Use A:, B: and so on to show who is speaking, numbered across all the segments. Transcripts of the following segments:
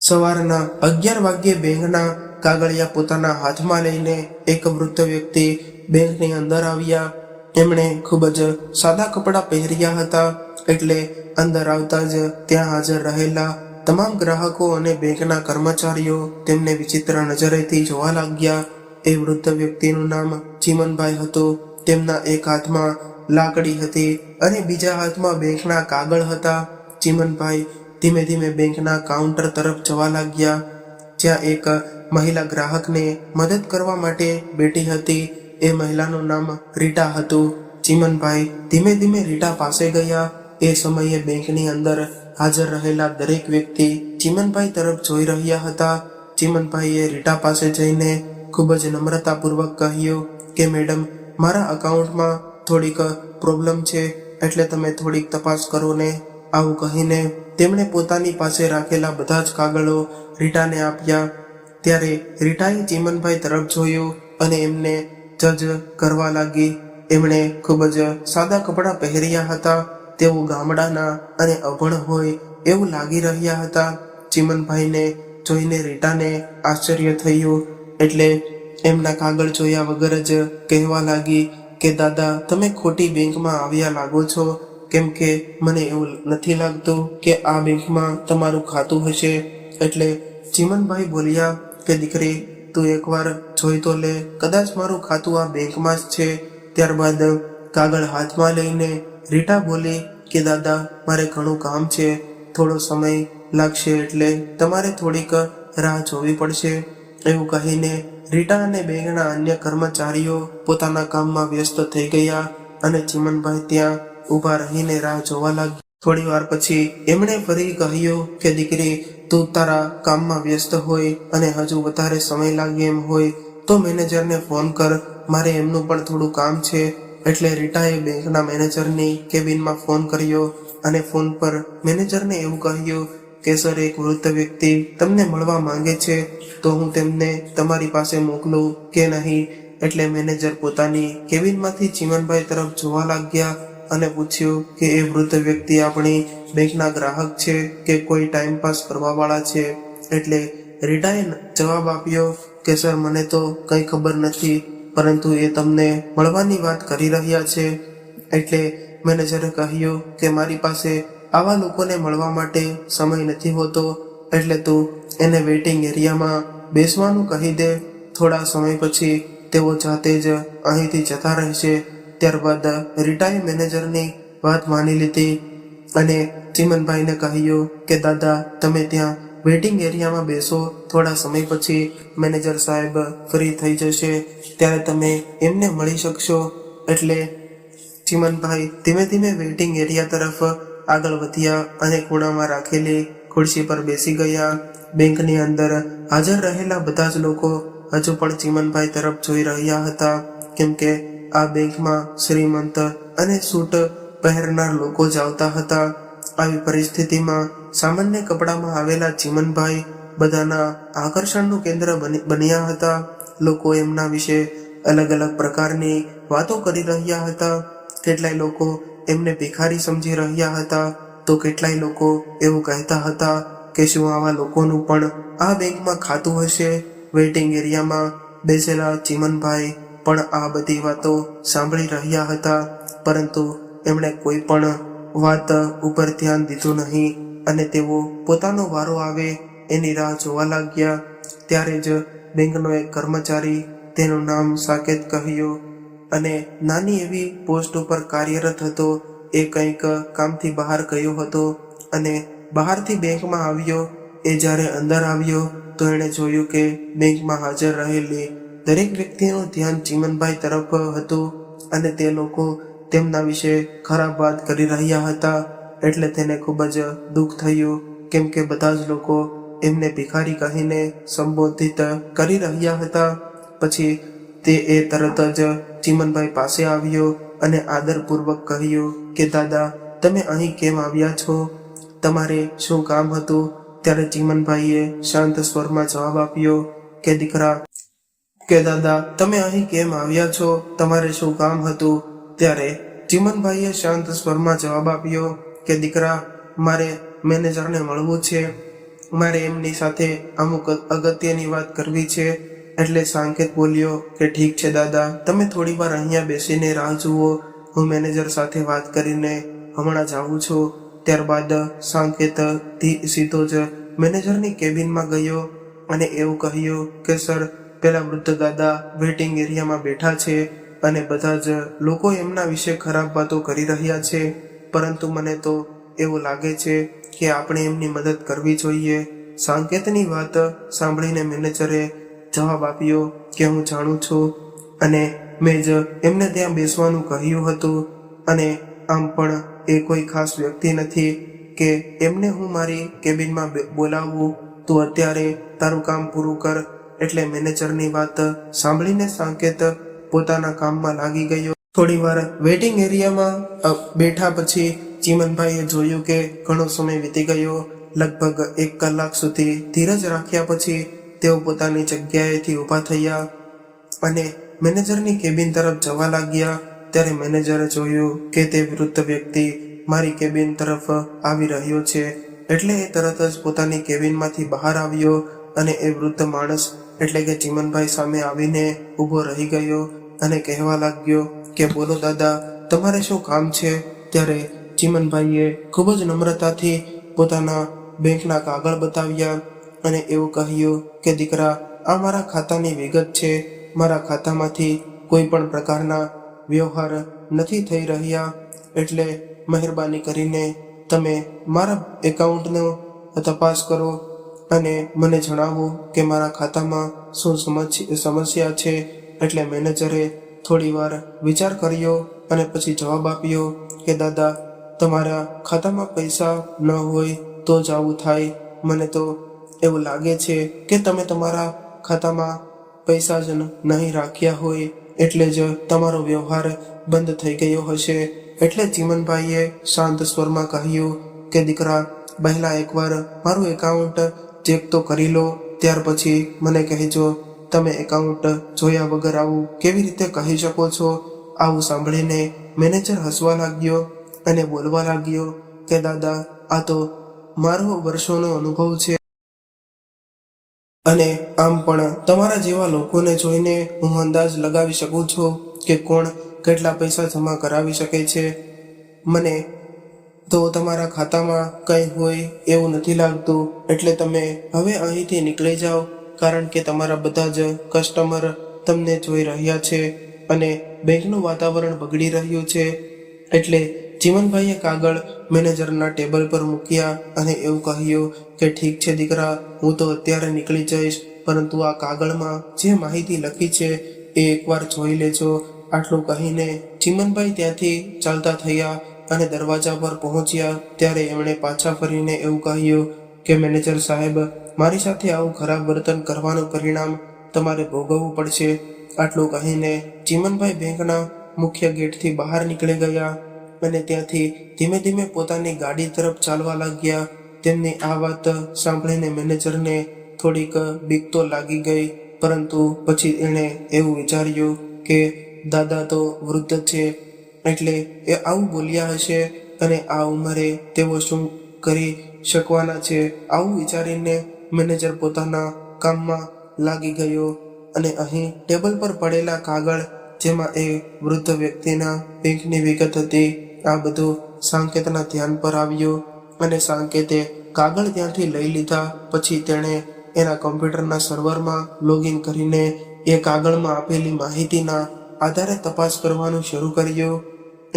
A: સવારના 11 વાગ્યે બેંકના કાગળિયા પોતાના હાથમાં લઈને એક વૃદ્ધ વ્યક્તિ બેંકની અંદર આવ્યા. એમણે ખૂબ જ સાદા કપડાં પહેર્યા હતા, એટલે અંદર આવતા જ ત્યાં હાજર રહેલા તમામ ગ્રાહકો અને બેંકના કર્મચારીઓ તેમને વિચિત્ર નજરેથી જોવા લાગ્યા. એ વૃદ્ધ વ્યક્તિનું નામ ચીમનભાઈ હતું. તેમના એક હાથમાં લાકડી હતી અને બીજા હાથમાં બેંકના કાગળ હતા. ચીમનભાઈ ધીમે ધીમે બેંકના કાઉન્ટર તરફ જવા લાગ્યા, જ્યાં એક મહિલા ગ્રાહકને મદદ કરવા માટે બેઠી હતી. એ મહિલાનું નામ રીટા હતું. ચીમનભાઈ ધીમે ધીમે રીટા પાસે ગયા. એ સમયે બેંકની અંદર હાજર રહેલા દરેક વ્યક્તિ ચીમનભાઈ તરફ જોઈ રહ્યા હતા. ચીમનભાઈએ રીટા પાસે જઈને ખૂબ જ નમ્રતાપૂર્વક કહ્યું કે મેડમ, મારા અકાઉન્ટમાં થોડીક પ્રોબ્લેમ છે, એટલે તમે થોડીક તપાસ કરો ને. આવું કહીને તેમણે પોતાની પાસે રાખેલા બધા જ કાગળો રીટાને આપ્યા. ત્યારે રીટાએ ચીમનભાઈ તરફ જોયું અને એમને જજ કરવા લાગી. એમણે ખૂબ જ સાદા કપડાં પહેર્યા હતા. તેઓ ગામડાના અને અભણ હોય એવું લાગી રહ્યા હતા. ચીમનભાઈને જોઈને રીટાને આશ્ચર્ય થયું, એટલે એમના કાગળ જોયા વગર જ કહેવા લાગી કે દાદા, તમે ખોટી બેંકમાં આવ્યા લાગો છો, કેમ કે મને એવું નથી લાગતું કે આ બેંકમાં તમારું ખાતું હશે. એટલે ચીમનભાઈ બોલ્યા કે દીકરી, તું એકવાર જોઈ તો લે, કદાચ મારું ખાતું આ બેંકમાં જ છે. ત્યારબાદ કાગળ હાથમાં લઈને રીટા બોલી કે દાદા, મારે ઘણું કામ છે, થોડો સમય લાગશે, એટલે તમારે થોડીક રાહ જોવી પડશે. એવું કહીને રીટા અને બેંકના અન્ય કર્મચારીઓ પોતાના કામમાં વ્યસ્ત થઈ ગયા અને ચીમનભાઈ ત્યાં ઊભા રહીને રાહ જોવા લાગ્યા. થોડી વાર પછી એમણે ફરી કહ્યું કે દીકરી, તું તારા કામમાં વ્યસ્ત હોય અને હજુ વધારે સમય લાગે એમ હોય તો મેનેજરને ફોન કર, મારે એમનું પણ થોડું કામ છે. એટલે રીટાએ બેંકના મેનેજરની કેબિનમાં ફોન કર્યો અને ફોન પર મેનેજરને એવું કહ્યું કે સર, એક વૃદ્ધ વ્યક્તિ તમને મળવા માંગે છે, તો હું તેમને તમારી પાસે મોકલું કે નહીં. એટલે મેનેજર પોતાની કેબિનમાંથી ચીમનભાઈ તરફ જોવા લાગ્યા અને પૂછ્યું કે એ વૃદ્ધ વ્યક્તિ આપણી બેંકના ગ્રાહક છે કે કોઈ ટાઈમ પાસ કરવા વાળા છે. એટલે રીટાએ જવાબ આપ્યો કે સર, મને તો કંઈ ખબર નથી, પરંતુ એ તમને મળવાની વાત કરી રહ્યા છે. એટલે મેનેજરે કહ્યું કે મારી પાસે આવા લોકોને મળવા માટે સમય નથી હોતો, એટલે તું એને વેઇટિંગ એરિયામાં બેસવાનું કહી દે. થોડા સમય પછી તેઓ જાતે જ અહીંથી જતા રહેશે. ત્યારબાદ રીટાએ મેનેજરની વાત માની લીધી અને ચીમનભાઈને કહ્યું કે દાદા, તમે ત્યાં વેઇટિંગ એરિયામાં બેસો, થોડા સમય પછી મેનેજર સાહેબ ફ્રી થઈ જશે, ત્યારે તમે એમને મળી શકશો. એટલે ચીમનભાઈ ધીમે ધીમે વેઇટિંગ એરિયા તરફ આગળ વધ્યા અને ખૂણામાં રાખેલી ખુરશી પર બેસી ગયા. બેંકની અંદર હાજર રહેલા બધા જ લોકો હજુ પણ ચીમનભાઈ તરફ જોઈ રહ્યા હતા, કેમ કે આ બેંકમાં શ્રીમંત અને સૂટ પહેરનાર લોકો જ આવતા હતા. આવી પરિસ્થિતિમાં સામાન્ય કપડામાં આવેલા ચીમનભાઈ બધાના આકર્ષણનું કેન્દ્ર બન્યા હતા. લોકો એમના વિશે અલગ અલગ પ્રકારની વાતો કરી રહ્યા હતા. કેટલાય લોકો એમને ભિખારી સમજી રહ્યા હતા, તો કેટલાય લોકો એવું કહેતા હતા કે શું આવા લોકોનું પણ આ બેંકમાં ખાતું હશે. વેઇટિંગ એરિયામાં બેસેલા ચીમનભાઈ પણ આ બધી વાતો સાંભળી રહ્યા હતા, પરંતુ એમણે કોઈ પણ વાત ઉપર ધ્યાન દીધું નહીં અને તેઓ પોતાનો વારો આવે એની રાહ જોવા લાગ્યા. ત્યારે જ બેંકનો એક કર્મચારી, તેનું નામ સાકેત કહ્યું અને નાની એવી પોસ્ટ ઉપર કાર્યરત હતો, એ કંઈક કામથી બહાર ગયો હતો અને બહારથી બેંકમાં આવ્યો. એ જ્યારે અંદર આવ્યો તો એણે જોયું કે બેંકમાં હાજર રહેલી દરેક વ્યક્તિનું ધ્યાન ચીમનભાઈ તરફ હતું અને તે લોકો તેમના વિશે ખરાબ વાત કરી રહ્યા હતા. એટલે તેને ખૂબ જ દુઃખ થયું, કેમ કે બધા જ લોકો એમને ભિખારી કહીને સંબોધિત કરી રહ્યા હતા. પછી તે તરત જ ચીમનભાઈ પાસે આવ્યો અને આદરપૂર્વક કહ્યું કે દાદા, તમે અહીં કેમ આવ્યા છો? તમારે શું કામ હતું? ત્યારે ચીમનભાઈએ શાંત સ્વરમાં જવાબ આપ્યો કે દીકરા, કે દાદા, તમે અહીં કેમ આવ્યા છો? તમારે શું કામ હતું? ત્યારે ચીમનભાઈએ શાંત સ્વરમાં જવાબ આપ્યો કે દીકરા, મારે મેનેજરને મળવું છે. મારે એમની સાથે અમુક અગત્યની વાત કરવી છે. એટલે સાંકેત બોલ્યો કે ઠીક છે દાદા, તમે થોડી વાર અહીંયા બેસીને રાહ જુઓ, હું મેનેજર સાથે વાત કરીને હમણાં જ આવું છું. ત્યારબાદ સાંકેત સીધો જ મેનેજરની કેબિનમાં ગયો અને એવું કહ્યું કે સર, પેલા વૃદ્ધ દાદા વેઇટિંગ એરિયામાં બેઠા છે અને બધા જ લોકો એમના વિશે ખરાબ વાતો કરી રહ્યા છે, પરંતુ મને તો એવું લાગે છે કે આપણે એમની મદદ કરવી જોઈએ. સાંકેતની વાત સાંભળીને મેનેજરે જવાબ આપ્યો કે હું જાણું છું અને મેં જ એમને ત્યાં બેસવાનું કહ્યું હતું, અને આમ પણ એ કોઈ ખાસ વ્યક્તિ નથી કે એમને હું મારી કેબિનમાં બોલાવું. તું અત્યારે તારું કામ પૂરું કર. એટલે મેનેજરની વાત સાંભળીને સાંકેત પોતાના કામમાં લાગી ગયો. થોડી વાર વેઇટિંગ એરિયામાં બેઠા પછી ચીમનભાઈએ જોયું કે ઘણો સમય વીતી ગયો. લગભગ 1 કલાક સુધી ધીરજ રાખ્યા પછી તેઓ પોતાની જગ્યાએથી ઊભા થયા અને મેનેજરની કેબિન તરફ જવા લાગ્યા. ત્યારે મેનેજરે જોયું કે તે વૃદ્ધ વ્યક્તિ મારી કેબિન તરફ આવી રહ્યો છે. એટલે એ તરત જ પોતાની કેબિનમાંથી બહાર આવ્યો અને એ વૃદ્ધ માણસ એટલે કે ચીમનભાઈ સામે આવીને ઊભો રહી ગયો અને કહેવા લાગ્યો કે બોલો દાદા, તમારે શું કામ છે? ત્યારે ચીમનભાઈએ ખૂબ જ નમ્રતાથી પોતાના બેંકના કાગળ બતાવ્યા અને એવું કહ્યું કે દીકરા, આ મારા ખાતાની વિગત છે. મારા ખાતામાંથી કોઈ પણ પ્રકારના વ્યવહાર નથી થઈ રહ્યા, એટલે મહેરબાની કરીને તમે મારા એકાઉન્ટનો તપાસ કરો અને મને જણાવો કે મારા ખાતામાં શું સમસ્યા છે. એટલે મેનેજરે થોડી વાર વિચાર કર્યો અને પછી જવાબ આપ્યો કે દાદા, તમારા ખાતામાં પૈસા ન હોય તો જ આવું થાય. મને તો એવું લાગે છે કે તમે તમારા ખાતામાં પૈસા જ નહીં રાખ્યા હોય, એટલે જ તમારો વ્યવહાર બંધ થઈ ગયો હશે. એટલે ચીમનભાઈએ શાંત સ્વરમાં કહ્યું કે દીકરા, પહેલા એકવાર મારું એકાઉન્ટ ચેક તો કરી લો, ત્યાર પછી મને કહેજો. તમે એકાઉન્ટ જોયા વગર આવું કેવી રીતે કહી શકો છો? આવું સાંભળીને મેનેજર હસવા લાગ્યો અને બોલવા લાગ્યો કે દાદા, આ તો મારો વર્ષોનો અનુભવ છે અને આમ પણ તમારા જેવા લોકોને જોઈને હું અંદાજ લગાવી શકું છું કે કોણ કેટલા પૈસા જમા કરાવી શકે છે. મને તો તમારા ખાતામાં કંઈ હોય એવું નથી લાગતું. એટલે તમે હવે અહીંથી નીકળી જાઓ, કારણ કે તમારા બધા જ કસ્ટમર તમને જોઈ રહ્યા છે અને બેંકનું વાતાવરણ બગડી રહ્યું છે. એટલે ચીમનભાઈએ કાગળ મેનેજરના ટેબલ પર મૂક્યા અને એવું કહ્યું કે ઠીક છે દીકરા, હું તો અત્યારે નીકળી જઈશ, પરંતુ આ કાગળમાં જે માહિતી લખી છે એ એકવાર જોઈ લેજો. આટલું કહીને ચીમનભાઈ ત્યાંથી ચાલતા થયા અને દરવાજા પર પહોંચ્યા. ત્યારે એમણે પાછા ફરીને એવું કહ્યું કે મેનેજર સાહેબ, મારી સાથે આવું ખરાબ વર્તન કરવાનું પરિણામ તમારે ભોગવવું પડશે. આટલું કહીને ચીમનભાઈ બેંકના મુખ્ય ગેટથી બહાર નીકળી ગયા અને ત્યાંથી ધીમે ધીમે પોતાની ગાડી તરફ ચાલવા લાગ્યા. તેમની આ વાત સાંભળીને મેનેજરને થોડીક બીક તો લાગી ગઈ, પરંતુ પછી એણે એવું વિચાર્યું કે દાદા તો વૃદ્ધ છે, એટલે એ આવું બોલ્યા હશે અને આ ઉંમરે તેઓ શું કરી શકવાના છે. આવું વિચારીને મેનેજર પોતાના કામમાં લાગી ગયો અને અહીં ટેબલ પર પડેલા કાગળ, જેમાં એ વૃદ્ધ વ્યક્તિના બેંકની વિગત હતી, આ બધું સાંકેતના ધ્યાન પર આવ્યું અને સાંકેતે કાગળ ત્યાંથી લઈ લીધા. પછી તેણે એના કમ્પ્યુટરના સર્વરમાં લોગિન કરીને એ કાગળમાં આપેલી માહિતીના આધારે તપાસ કરવાનું શરૂ કર્યું.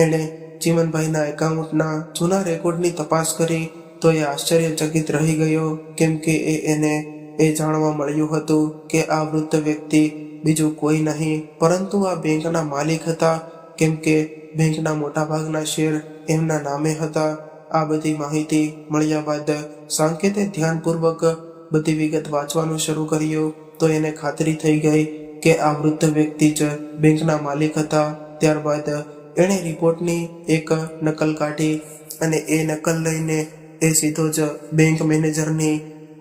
A: એણે ચીમનભાઈના એકાઉન્ટના જૂના રેકોર્ડની તપાસ કરી તો એ આશ્ચર્યચકિત રહી ગયો, કેમ કે એને જાણવા મળ્યું હતું કે આ વૃદ્ધ વ્યક્તિ બીજું કોઈ નહીં પરંતુ આ બેંકના માલિક હતા, કેમ કે બેંકના મોટાભાગના શેર એમના નામે હતા. આ બધી માહિતી મળ્યા બાદ સાંકેતે ધ્યાનપૂર્વક બધી વિગત વાંચવાનું શરૂ કર્યું તો એને ખાતરી થઈ ગઈ કે આ વૃદ્ધ વ્યક્તિ જ બેંકના માલિક હતા. ત્યારબાદ એણે રિપોર્ટની એક નકલ કાઢી અને એ નકલ લઈને એ સીધો જ બેંક મેનેજરની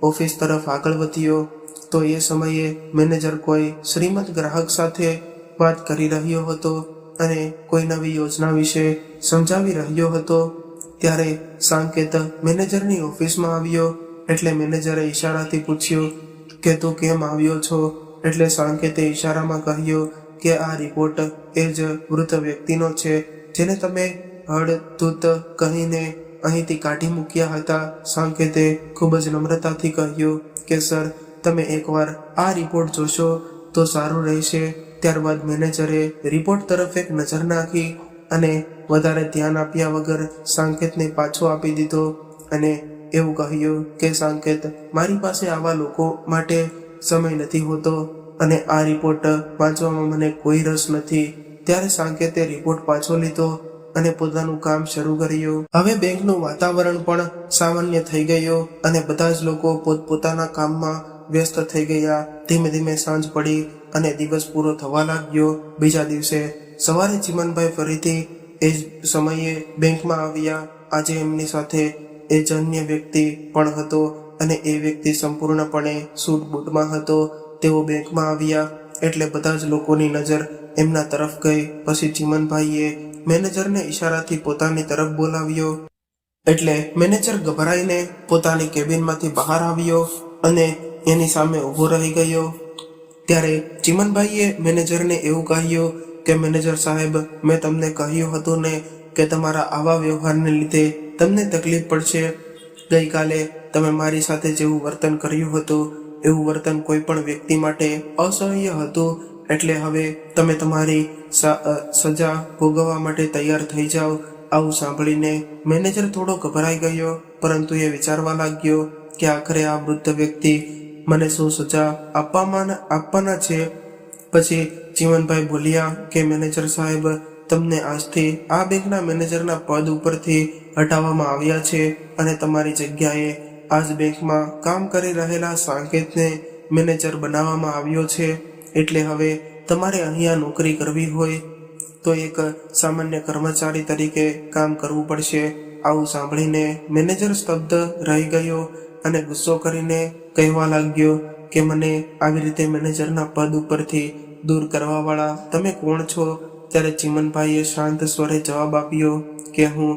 A: ઓફિસ તરફ આગળ વધ્યો. તો એ સમયે મેનેજર કોઈ શ્રીમંત ગ્રાહક સાથે વાત કરી રહ્યો હતો અને કોઈ નવી યોજના વિશે સમજાવી રહ્યો હતો. ત્યારે સાંકેત મેનેજરની ઓફિસમાં આવ્યો એટલે મેનેજરે ઈશારાથી પૂછ્યું કે તું કેમ આવ્યો છો? એટલે સાંકેતે ઈશારામાં કહ્યું કે આ રિપોર્ટ એ જ વૃદ્ધ વ્યક્તિનો છે જેને તમે હળતૂત કહીને અહીંથી કાઢી મૂક્યા હતા. સાંકેતે ખૂબ જ નમ્રતાથી કહ્યું કે સર, તમે એકવાર આ રિપોર્ટ જોશો તો સારું રહેશે. ત્યારબાદ મેનેજરે રિપોર્ટ તરફ એક નજર નાખી અને વધારે ધ્યાન આપ્યા વગર સાંકેતને પાછો આપી દીધો અને એવું કહ્યું કે સાંકેત, મારી પાસે આવા લોકો માટે સમય નથી હોતો અને આ રિપોર્ટ વાંચવામાં મને કોઈ રસ નથી. ત્યારે સાંકેતે રિપોર્ટ પાછો લીધો અને પોતાનું કામ શરૂ કર્યું. હવે બેંકનું વાતાવરણ પણ સામાન્ય થઈ ગયું અને બધા જ લોકો પોતપોતાના કામમાં વ્યસ્ત થઈ ગયા. ધીમે ધીમે સાંજ પડી અને દિવસ પૂરો થવા લાગ્યો. બીજા દિવસે સવારે ચીમનભાઈ ફરીથી એ જ સમયે બેંકમાં આવ્યા. આજે એમની સાથે એ જ અન્ય વ્યક્તિ પણ હતો અને એ વ્યક્તિ સંપૂર્ણપણે સૂટ બૂટમાં હતો. તેઓ બેંકમાં આવ્યા એટલે બધા જ લોકોની નજર એમના તરફ ગઈ. પછી ચીમનભાઈએ મેનેજરને ઈશારાથી પોતાની તરફ બોલાવ્યો એટલે મેનેજર ગભરાઈને પોતાની કેબિનમાંથી બહાર આવ્યો અને એની સામે ઊભો રહી ગયો. ત્યારે ચીમનભાઈએ મેનેજરને એવું કહ્યું કે મેનેજર સાહેબ, મેં તમને કહ્યું હતું ને કે તમારા આવા વ્યવહારને લીધે તમને તકલીફ પડશે. ગઈકાલે તમે મારી સાથે જેવું વર્તન કર્યું હતું એવું વર્તન કોઈ પણ વ્યક્તિ માટે અસહ્ય હતું. એટલે હવે તમે તમારી સજા ભોગવવા માટે તૈયાર થઈ જાઓ. આવું સાંભળીને મેનેજર થોડો ગભરાઈ ગયો, પરંતુ એ વિચારવા લાગ્યો કે આખરે આ વૃદ્ધ વ્યક્તિ મને શું સજા આપવાના છે. પછી ચીમનભાઈ બોલ્યા કે મેનેજર સાહેબ, તમને આજથી આ બેંકના મેનેજરના પદ ઉપરથી હટાવવામાં આવ્યા છે અને તમારી જગ્યાએ આજ બેંકમાં કામ કરી રહેલા સાંકેતને મેનેજર બનાવવામાં આવ્યો છે. એટલે હવે તમારે અહીંયા નોકરી કરવી હોય તો એક સામાન્ય કર્મચારી તરીકે કામ કરવું પડશે. આવું સાંભળીને મેનેજર સ્તબ્ધ રહી ગયો અને ગુસ્સો કરીને કહેવા લાગ્યો કે મને આવી રીતે મેનેજરના પદ ઉપરથી દૂર કરવાવાળા તમે કોણ છો? ત્યારે ચીમનભાઈએ શાંત સ્વરે જવાબ આપ્યો કે હું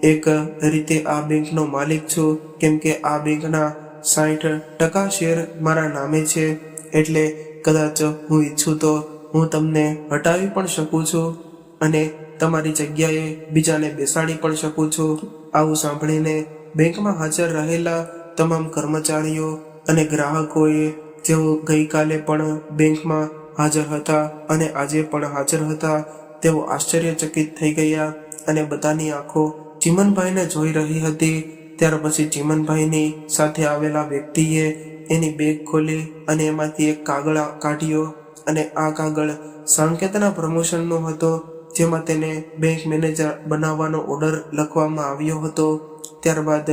A: એક રીતે આ બેંકનો માલિક છું, કેમ કે આ બેંકના 60% શેર મારા નામે છે. એટલે કદાચ હું ઈચ્છું તો હું તમને હટાવી પણ શકું છું અને તમારી જગ્યાએ બીજાને બેસાડી પણ શકું છું. આવું સાંભળીને બેંકમાં હાજર રહેલા તમામ કર્મચારીઓ અને ગ્રાહકોએ જેઓ ગઈકાલે પણ બેંકમાં હાજર હતા અને આજે પણ હાજર હતા તેઓ આશ્ચર્યચકિત થઈ ગયા અને બધાની આંખો ચીમનભાઈને જોઈ રહી હતી. ત્યાર પછી ચીમનભાઈની સાથે આવેલા વ્યક્તિએ એની બેગ ખોલી અને એમાંથી એક કાગળ કાઢ્યો અને આ કાગળ સાંકેતના પ્રમોશનનો હતો, જેમાં તેને બેંક મેનેજર બનાવવાનો ઓર્ડર લખવામાં આવ્યો હતો. ત્યારબાદ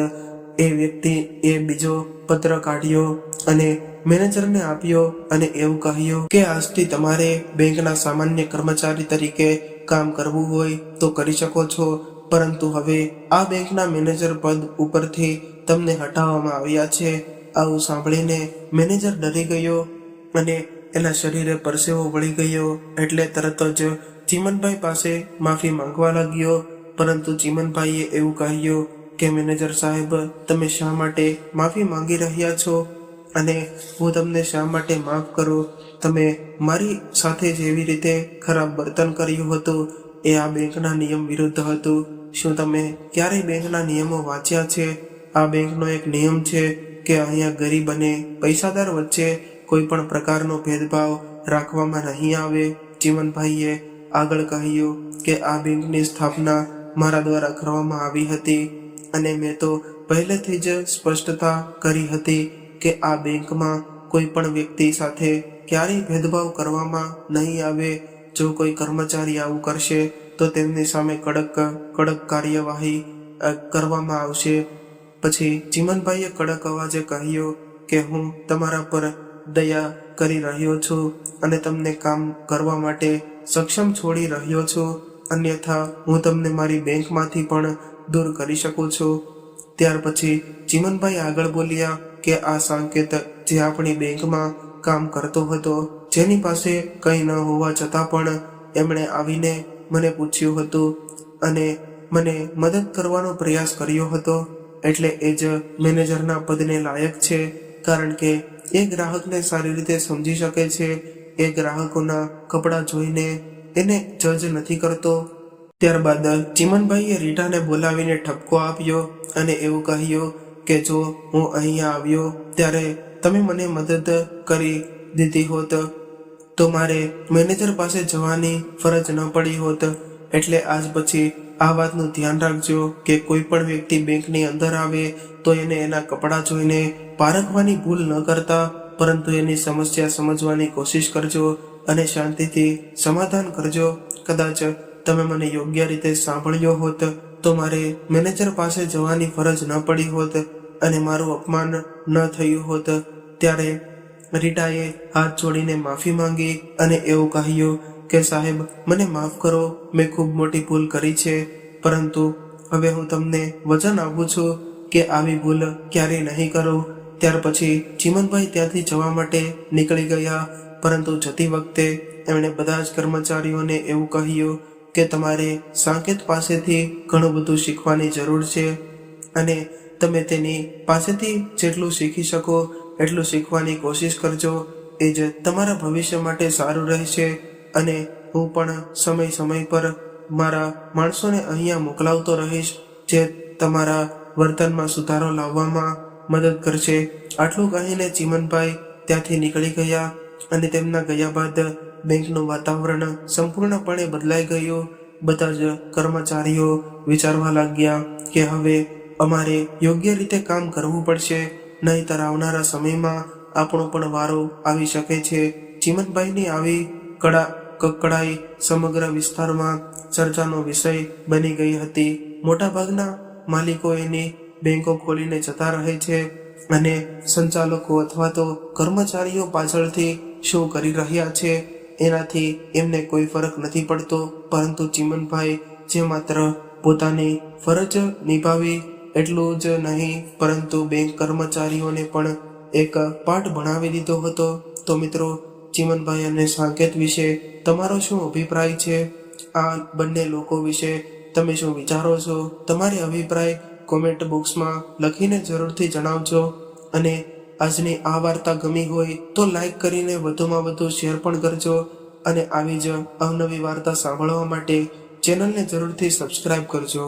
A: એ વ્યક્તિ એ બીજો પત્ર કાઢ્યો અને મેનેજરને આપ્યો અને એવું કહ્યું કે આજથી તમારે બેંકના સામાન્ય કર્મચારી તરીકે કામ કરવું હોય તો કરી શકો છો, પરંતુ હવે આ બેંકના મેનેજર પદ ઉપરથી તમને હટાવવામાં આવ્યા છે. આવું સાંભળીને મેનેજર ડરી ગયો અને એના શરીરે પરસેવો વળી ગયો. એટલે તરત જ ચીમનભાઈ પાસે માફી માંગવા લાગ્યો, પરંતુ ચીમનભાઈએ એવું કહ્યું કે મેનેજર સાહેબ, તમે શા માટે માફી માંગી રહ્યા છો અને હું તમને શા માટે માફ કરું? તમે મારી સાથે જેવી રીતે ખરાબ વર્તન કર્યું હતું એ આ બેંકના નિયમ વિરુદ્ધ હતું. શું તમે ક્યારેય બેંકના નિયમો વાંચ્યા છે? આ બેંકનો એક નિયમ છે કે અહીંયા ગરીબ અને પૈસાદાર વચ્ચે કોઈ પણ પ્રકારનો ભેદભાવ રાખવામાં નહીં આવે. ચીમનભાઈએ આગળ કહ્યું કે આ બેંકની સ્થાપના મારા દ્વારા કરવામાં આવી હતી અને મેં તો પહેલેથી જ સ્પષ્ટતા કરી હતી કે આ બેંકમાં કોઈ પણ વ્યક્તિ સાથે ક્યારેય ભેદભાવ કરવામાં નહીં આવે. જો કોઈ કર્મચારી આવું કરશે તો તેમની સામે કડક કાર્યવાહી કરવામાં આવશે. પછી ચીમનભાઈએ કડક અવાજે કહ્યું કે હું તમારા પર દયા કરી રહ્યો છું અને તમને કામ કરવા માટે સક્ષમ છોડી રહ્યો છું, અન્યથા હું તમને મારી બેંકમાંથી પણ દૂર કરી શકું છું. ત્યાર પછી ચીમનભાઈ આગળ બોલ્યા કે આ સાંકેત જે આપણી બેંકમાં કામ કરતો હતો, જેની પાસે કંઈ ન હોવા છતાં પણ એમણે આવીને મને પૂછ્યું હતું અને મને મદદ કરવાનો પ્રયાસ કર્યો હતો, એટલે એ જ મેનેજરના પદને લાયક છે, કારણ કે એ ગ્રાહકને સારી રીતે સમજી શકે છે. એ ગ્રાહકોના કપડાં જોઈને એને જજ નથી કરતો. ત્યારબાદ ચીમનભાઈએ રીટાને બોલાવીને ઠપકો આપ્યો અને એવું કહ્યું કે જો હું અહીંયા આવ્યો ત્યારે તમે મને મદદ કરી દીધી હોત તો મારે મેનેજર પાસે જવાની ફરજ ન પડી હોત. એટલે આજ પછી આ વાતનું ધ્યાન રાખજો કે કોઈ પણ વ્યક્તિ બેંકની અંદર આવે તો એને એના કપડાં જોઈને પારખવાની ભૂલ ન કરતા, પરંતુ એની સમસ્યા સમજવાની કોશિશ કરજો અને શાંતિથી સમાધાન કરજો. કદાચ તમે મને યોગ્ય રીતે સાંભળ્યો હોત તો મારે મેનેજર પાસે જવાની ફરજ ન પડી હોત અને મારું અપમાન ન થયું હોત. ત્યારે રીટાએ હાથ જોડીને માફી માંગી અને એવું કહ્યું કે સાહેબ, મને માફ કરો, મેં ખૂબ મોટી ભૂલ કરી છે, પરંતુ હવે હું તમને વચન આપું છું કે આવી ભૂલ ક્યારેય નહીં કરું. ત્યાર પછી ચીમનભાઈ ત્યાંથી જવા માટે નીકળી ગયા, પરંતુ જતી વખતે એમણે બધા જ કર્મચારીઓને એવું કહ્યું કે તમારે સાકેત પાસેથી ઘણું બધું શીખવાની જરૂર છે અને તમે તેની પાસેથી જેટલું શીખી શકો એટલું શીખવાની કોશિશ કરજો. એ જ તમારા ભવિષ્ય માટે સારું રહેશે અને હું પણ સમય પર મારા માણસોને અહીંયા મોકલાવતો રહીશ જે તમારા વર્તનમાં સુધારો લાવવામાં મદદ કરશે. આટલું કહીને ચીમનભાઈ ત્યાંથી નીકળી ગયા અને તેમના ગયા બાદ બેંકનું વાતાવરણ સંપૂર્ણપણે બદલાઈ ગયું. બધા જ કર્મચારીઓ વિચારવા લાગ્યા કે હવે અમારે યોગ્ય રીતે કામ કરવું પડશે, નહીંતર આવનારા સમયમાં આપણો પણ વારો આવી શકે છે. ચીમનભાઈની આવી કકડાઈ સમગ્ર વિસ્તારમાં ચર્ચાનો વિષય બની ગઈ હતી. મોટાભાગના માલિકો એની બેંકો ખોલીને જતા રહે છે અને સંચાલકો અથવા તો કર્મચારીઓ પાછળથી શું કરી રહ્યા છે એનાથી એમને કોઈ ફરક નથી પડતો, પરંતુ ચીમનભાઈ જે માત્ર પોતાની ફરજ નિભાવી એટલું જ નહીં પરંતુ બેંક કર્મચારીઓને પણ એક પાઠ ભણાવી દીધો હતો. તો મિત્રો, ચીમનભાઈ અને સાકેત વિશે તમારો શું અભિપ્રાય છે? આ બંને લોકો વિશે તમે શું વિચારો છો? તમારી અભિપ્રાય કોમેન્ટ બોક્સમાં લખીને જરૂરથી જણાવજો અને આજની આ વાર્તા ગમી હોય તો લાઈક કરીને વધુમાં વધુ શેર પણ કરજો અને આવી જ અવનવી વાર્તા સાંભળવા માટે ચેનલને જરૂરથી સબસ્ક્રાઇબ કરજો.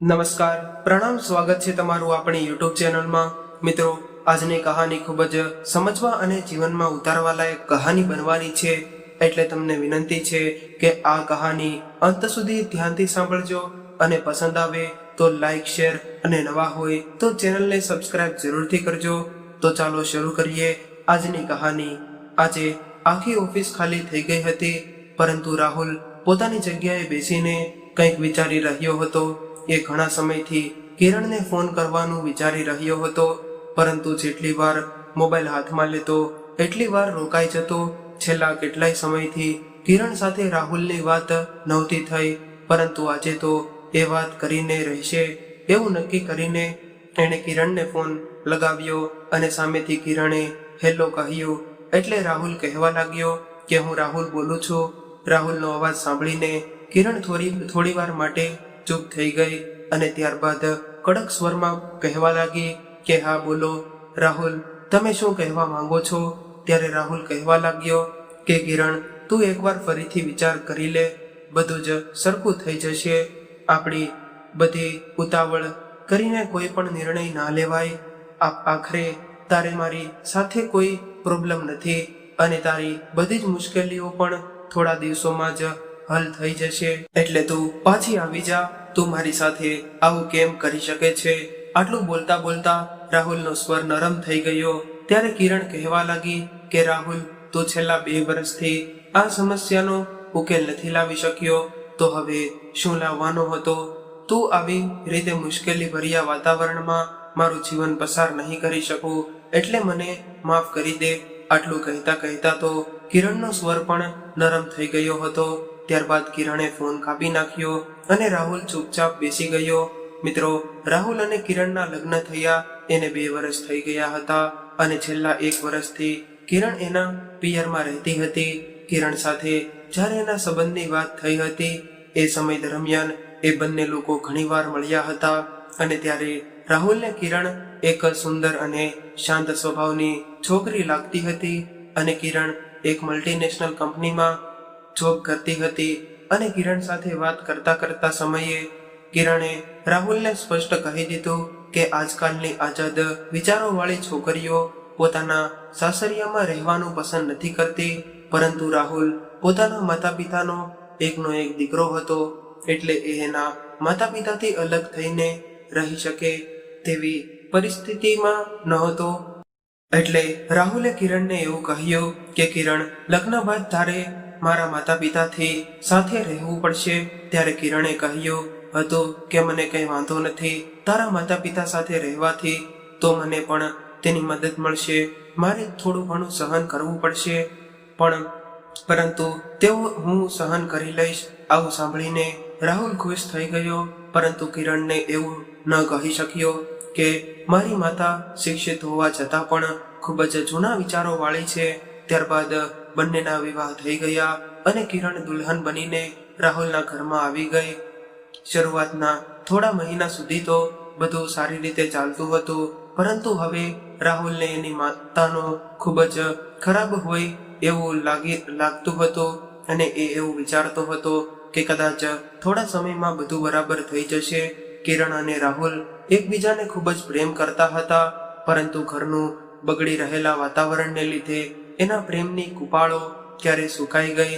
A: નમસ્કાર, પ્રણામ, સ્વાગત છે તમારું આપણી યુટ્યુબ ચેનલમાં. મિત્રો, આજની કહાની ખૂબ જ સમજવા અને જીવનમાં ઉતારવા લાયક કહાની બનવાની છે, એટલે તમને વિનંતી છે કે આ કહાની અંત સુધી ધ્યાનથી સાંભળજો અને પસંદ આવે તો લાઈક, શેર અને નવા હોય તો ચેનલને સબસ્ક્રાઇબ જરૂરથી કરજો. તો ચાલો શરૂ કરીએ આજની કહાની. આજે આખી ઓફિસ ખાલી થઈ ગઈ હતી, પરંતુ રાહુલ પોતાની જગ્યાએ બેસીને કંઈક વિચારી રહ્યો હતો. એ ઘણા સમયથી કિરણને ફોન કરવાનું વિચારી રહ્યો હતો, પરંતુ જેટલી વાર મોબાઈલ હાથમાં લેતો એટલી વાર રોકાઈ જતો. છેલ્લા કેટલાય સમયથી કિરણ સાથે રાહુલની વાત નહોતી થઈ, પરંતુ આજે તો એ વાત કરીને રહેશે એવું નક્કી કરીને એણે કિરણને ફોન લગાવ્યો અને સામેથી કિરણે હેલો કહ્યું. એટલે રાહુલ કહેવા લાગ્યો કે હું રાહુલ બોલું છું. રાહુલનો અવાજ સાંભળીને કિરણ થોડી વાર માટે ચૂપ થઈ ગઈ અને ત્યારબાદ કડક સ્વરમાં કહેવા લાગી કે હા બોલો રાહુલ, તમે શું કહેવા માંગો છો? ત્યારે રાહુલ કહેવા લાગ્યો કે કિરણ, તું એકવાર ફરીથી વિચાર કરી લે, બધું જ સરખું થઈ જશે. આપણી બધી ઉતાવળ કરીને કોઈ પણ નિર્ણય ના લેવાય. આખરે તારે મારી સાથે કોઈ પ્રોબ્લેમ નથી અને તારી બધી જ મુશ્કેલીઓ પણ થોડા દિવસોમાં જ હલ થઈ જશે. એટલે તું પાછી આવી જા. તું મારી સાથે આવું કેમ કરી શકે છે? આટલું બોલતા બોલતા રાહુલનો સ્વર નરમ થઈ ગયો. ત્યારે કિરણ કહેવા લાગી કે રાહુલ, તું છેલ્લા 2 વર્ષથી આ સમસ્યાનો ઉકેલ નથી લાવી શક્યો, તો હવે શું લાવવાનો હતો? તું આવી રીતે મુશ્કેલી ભર્યા વાતાવરણમાં મારું જીવન પસાર નહીં કરી શકું, એટલે મને માફ કરી દે. આટલું કહેતા તો કિરણનો સ્વર પણ નરમ થઈ ગયો હતો. ત્યારબાદ કિરણે ફોન કાપી નાખ્યો અને રાહુલ ચૂપચાપ બેસી ગયો. મિત્રો, રાહુલ અને કિરણના લગ્ન થયા એને 2 વર્ષ થઈ ગયા હતા અને છેલ્લા 1 વર્ષથી કિરણ એના પિયરમાં રહેતી હતી. કિરણ સાથે જ્યારે એના સંબંધની વાત થઈ હતી એ સમય દરમિયાન એ બંને લોકો ઘણીવાર મળ્યા હતા અને ત્યારે રાહુલને કિરણ એક સુંદર અને શાંત સ્વભાવની છોકરી લાગતી હતી અને કિરણ એક મલ્ટીનેશનલ કંપનીમાં જોબ કરતી હતી અને કિરણ સાથે વાત કરતા કરતા સમયે કિરણે રાહુલને સ્પષ્ટ કહી દીધું કે આજકાલની આઝાદ વિચારોવાળી છોકરીઓ પોતાના સાસરિયામાં રહેવાનું પસંદ નથી કરતી, પરંતુ રાહુલ પોતાના માતા પિતાનો એકનો એક દીકરો હતો, એટલે એ એના માતા પિતાથી અલગ થઈને રહી શકે તેવી પરિસ્થિતિમાં નહોતો. એટલે રાહુલે કિરણને એવું કહ્યું કે કિરણ, લગ્ન બાદ તારે મારા માતા પિતાથી સાથે રહેવું પડશે. ત્યારે કિરણે કહ્યું હતું કે મને કંઈ વાંધો નથી, તારા માતા પિતા સાથે રહેવાથી તો મને પણ તેની મદદ મળશે, મારે થોડું ઘણું સહન કરવું પડશે, પરંતુ તેઓ હું સહન કરી લઈશ. આવું સાંભળીને રાહુલ ખુશ થઈ ગયો, પરંતુ કિરણને એવું ન કહી શક્યો કે મારી માતા શિક્ષિત હોવા છતાં પણ ખૂબ જ જૂના વિચારો વાળી છે. ત્યારબાદ બંનેના વિવાહ થઈ ગયા અને કિરણ દુલ્હન બનીને રાહુલના ઘરમાં આવી ગઈ. શરૂઆતના થોડા મહિના સુધી તો બધું સારી રીતે ચાલતું હતું, પરંતુ હવે રાહુલને એની માતાનો ખૂબ જ ખરાબ હોય એવું લાગતું હતું અને એ એવું વિચારતો હતો કે કદાચ થોડા સમયમાં બધું બરાબર થઈ જશે. કિરણ અને રાહુલ એકબીજાને ખૂબ જ પ્રેમ કરતા હતા, પરંતુ ઘરનું બગડી રહેલા વાતાવરણને લીધે એના પ્રેમની કુપાળો ક્યારે સુકાઈ ગઈ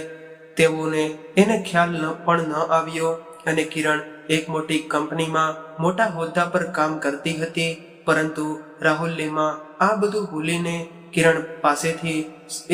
A: તેઓને એને ખ્યાલ પણ ન આવ્યો. અને કિરણ એક મોટી કંપનીમાં મોટા હોદ્દા પર કામ કરતી હતી, પરંતુ રાહુલમાં આ બધું ભૂલીને કિરણ પાસેથી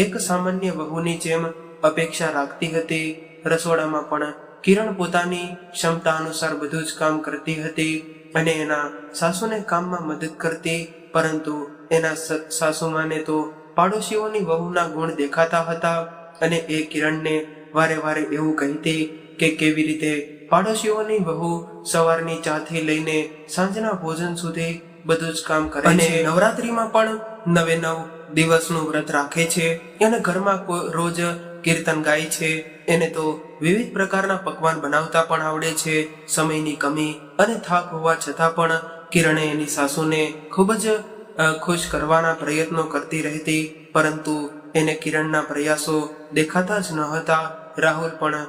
A: એક સામાન્ય વહુની જેમ અપેક્ષા રાખતી હતી. રસોડામાં પણ કિરણ પોતાની ક્ષમતા અનુસાર બધું જ કામ કરતી હતી અને એના સાસુને કામમાં મદદ કરતી, પરંતુ એના સાસુમાને તો પાડોશીઓની વહુના ગુણ દેખાતા હતા અને એ કિરણને વારે વારે એવું કહેતી કે કેવી રીતે પાડોશીઓની વહુ સવારની ચાથી લઈને સાંજના ભોજન સુધી બધું જ કામ કરે છે, નવરાત્રીમાં પણ 9 દિવસનું વ્રત રાખે છે અને ઘરમાં રોજ કીર્તન ગાય છે. એને તો વિવિધ પ્રકારના પકવાન બનાવતા પણ આવડે છે. સમયની કમી અને થાક હોવા છતાં પણ કિરણે એની સાસુને ખૂબ જ ખુશ કરવાના પ્રયત્નો કરતી રહેતી, પરંતુ એને કિરણના પ્રયાસો દેખાતા જ ન હતા. રાહુલ પણ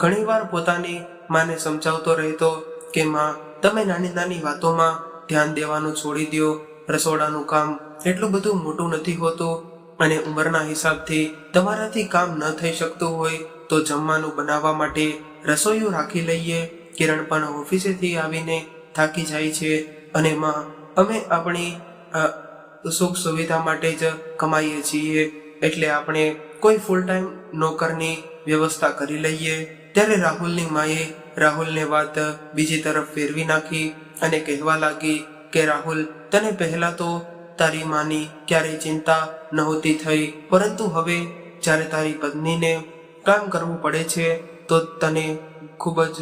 A: ઘણીવાર પોતાની માને સમજાવતો રહેતો કે માં, તમે નાની નાની વાતોમાં ધ્યાન દેવાનું છોડી દો, રસોડાનું કામ એટલું બધું મોટું નથી હોતું અને ઉંમરના હિસાબથી તમારાથી કામ ન થઈ શકતું હોય તો જમવાનું બનાવવા માટે રસોઈયું રાખી લઈએ. કિરણ પણ ઓફિસેથી આવીને થાકી જાય છે અને માં, અમે આપણી સુખ સુવિધા માટે જ કમાઈએ છીએ, એટલે આપણે કોઈ ફૂલ ટાઈમ નોકરની વ્યવસ્થા કરી લઈએ. ત્યારે રાહુલની માએ રાહુલને વાત બીજી તરફ ફેરવી નાખી અને કહેવા લાગી કે રાહુલ, તને પહેલા તો તારી માની ક્યારેય ચિંતા નહોતી થઈ, પરંતુ હવે જ્યારે તારી પત્નીને કામ કરવું પડે છે તો તને ખૂબ જ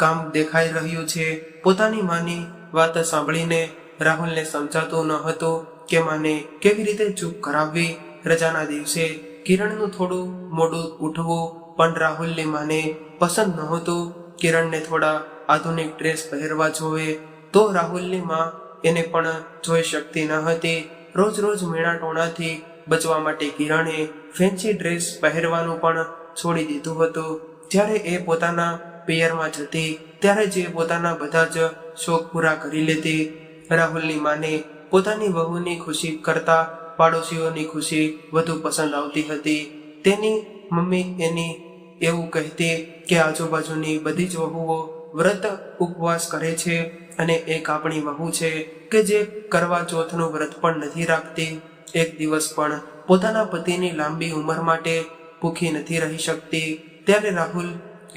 A: કામ દેખાઈ રહ્યું છે. પોતાની માની વાત સાંભળીને રાહુલને સમજાતું ન હતું કે માને કેવી રીતે ચૂપ કરાવવી. રજાના દિવસે કિરણનું થોડું મોડું ઉઠવું પણ રાહુલની માને પસંદ નહોતું. કિરણને થોડા આધુનિક ડ્રેસ પહેરવા જોવે તો રાહુલની માં એને પણ જોઈ શકતી ન હતી. રોજ રોજ મેણા ટોણાથી બચવા માટે કિરણે ફેન્સી ડ્રેસ પહેરવાનું પણ છોડી દીધું હતું. જ્યારે એ પોતાના પિયરમાં જતી ત્યારે જે પોતાના બધા જ શોખ પૂરા કરી લેતી. રાહુલની માને પોતાની વહુની ખુશી કરતા પાડોશીઓની ખુશી વધુ પસંદ આવતી હતી. તેની મમ્મી એની એવું કહેતી કે આજુબાજુની બધી જ વહુઓ વ્રત ઉપવાસ કરે છે અને એક આપણી વહુ છે કે જે કરવા ચોથનું વ્રત પણ નથી રાખતી, એક દિવસ પણ પોતાના પતિની લાંબી ઉંમર માટે ભૂખી નથી રહી શકતી. ત્યારે રાહુલ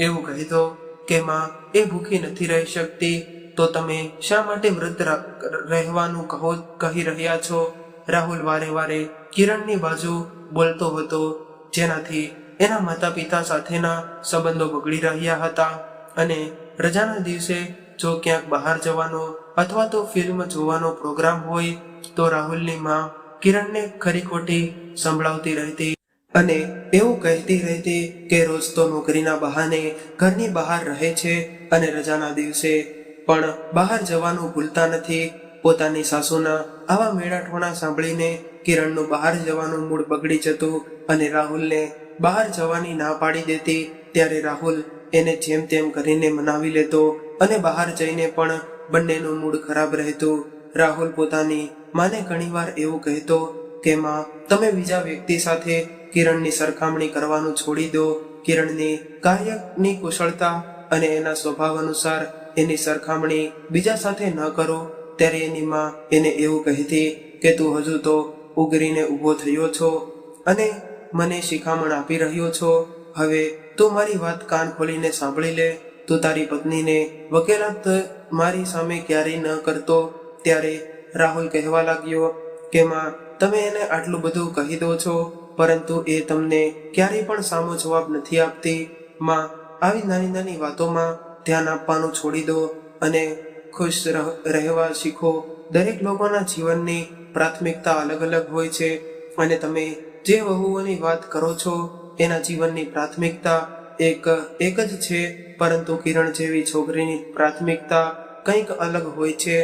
A: એવું કહેતો કે માં, એ ભૂખી નથી રહી શકતી તો તમે શા માટે વ્રત રહેવાનું કહી રહ્યા છો? રાહુલ વારે વારે કિરણની બાજુ બોલતો હતો, જેનાથી એના માતા પિતા સાથેના સંબંધો બગડી રહ્યા હતા અને રજાના દિવસે જો ક્યાંક બહાર જવાનો અથવા તો ફિલ્મ જોવાનો પ્રોગ્રામ હોય તો રાહુલની માં કિરણને ખરી ખોટી સંભળાવતી રહેતી અને એવું કહેતી રહેતી કે રોજ તો નોકરીના બહાને ઘરની બહાર રહે છે અને રજાના દિવસે પણ બહાર જવાનું ભૂલતા નથી. પોતાની સાસુના આવા મેળાઠોણા સાંભળીને કિરણનું બહાર જવાનું મૂડ બગડી જતું અને રાહુલને બહાર જવાની ના પાડી દેતી. ત્યારે રાહુલ એને જેમ તેમ કરીને મનાવી લેતો અને બહાર જઈને પણ બંનેનું મૂડ ખરાબ રહેતું. રાહુલ પોતાની માને ઘણીવાર એવું કહેતો કે માં, તમે બીજા વ્યક્તિ સાથે કિરણની સરખામણી કરવાનું છોડી દો. કિરણની કાર્યની કુશળતા અને એના સ્વભાવ અનુસાર એની સરખામણી બીજા સાથે ન કરો. ત્યારે એની માં એને એવું કહેતી કે તું હજુ તો ઉગરીને ઊભો થયો છો અને મને શિખામણ આપી રહ્યો છો. હવે તું મારી વાત કાન ખોલીને સાંભળી લે. તું તારી પત્નીને વકેલાત મારી સામે ક્યારેય ન કરતો. ત્યારે રાહુલ કહેવા લાગ્યો કે માં, તમે એને આટલું બધું કહી દો છો પરંતુ એ તમને ક્યારેય પણ સામો જવાબ નથી આપતી. માં, આવી નાની નાની વાતોમાં ધ્યાન આપવાનું છોડી દો અને ખુશ રહેવા શીખો. દરેક લોકોના જીવનની પ્રાથમિકતા અલગ અલગ હોય છે અને તમે જે વહુઓની વાત કરો છો એના જીવનની પ્રાથમિકતા એક જ છે, પરંતુ કિરણ જેવી છોકરીની પ્રાથમિકતા કંઈક અલગ હોય છે.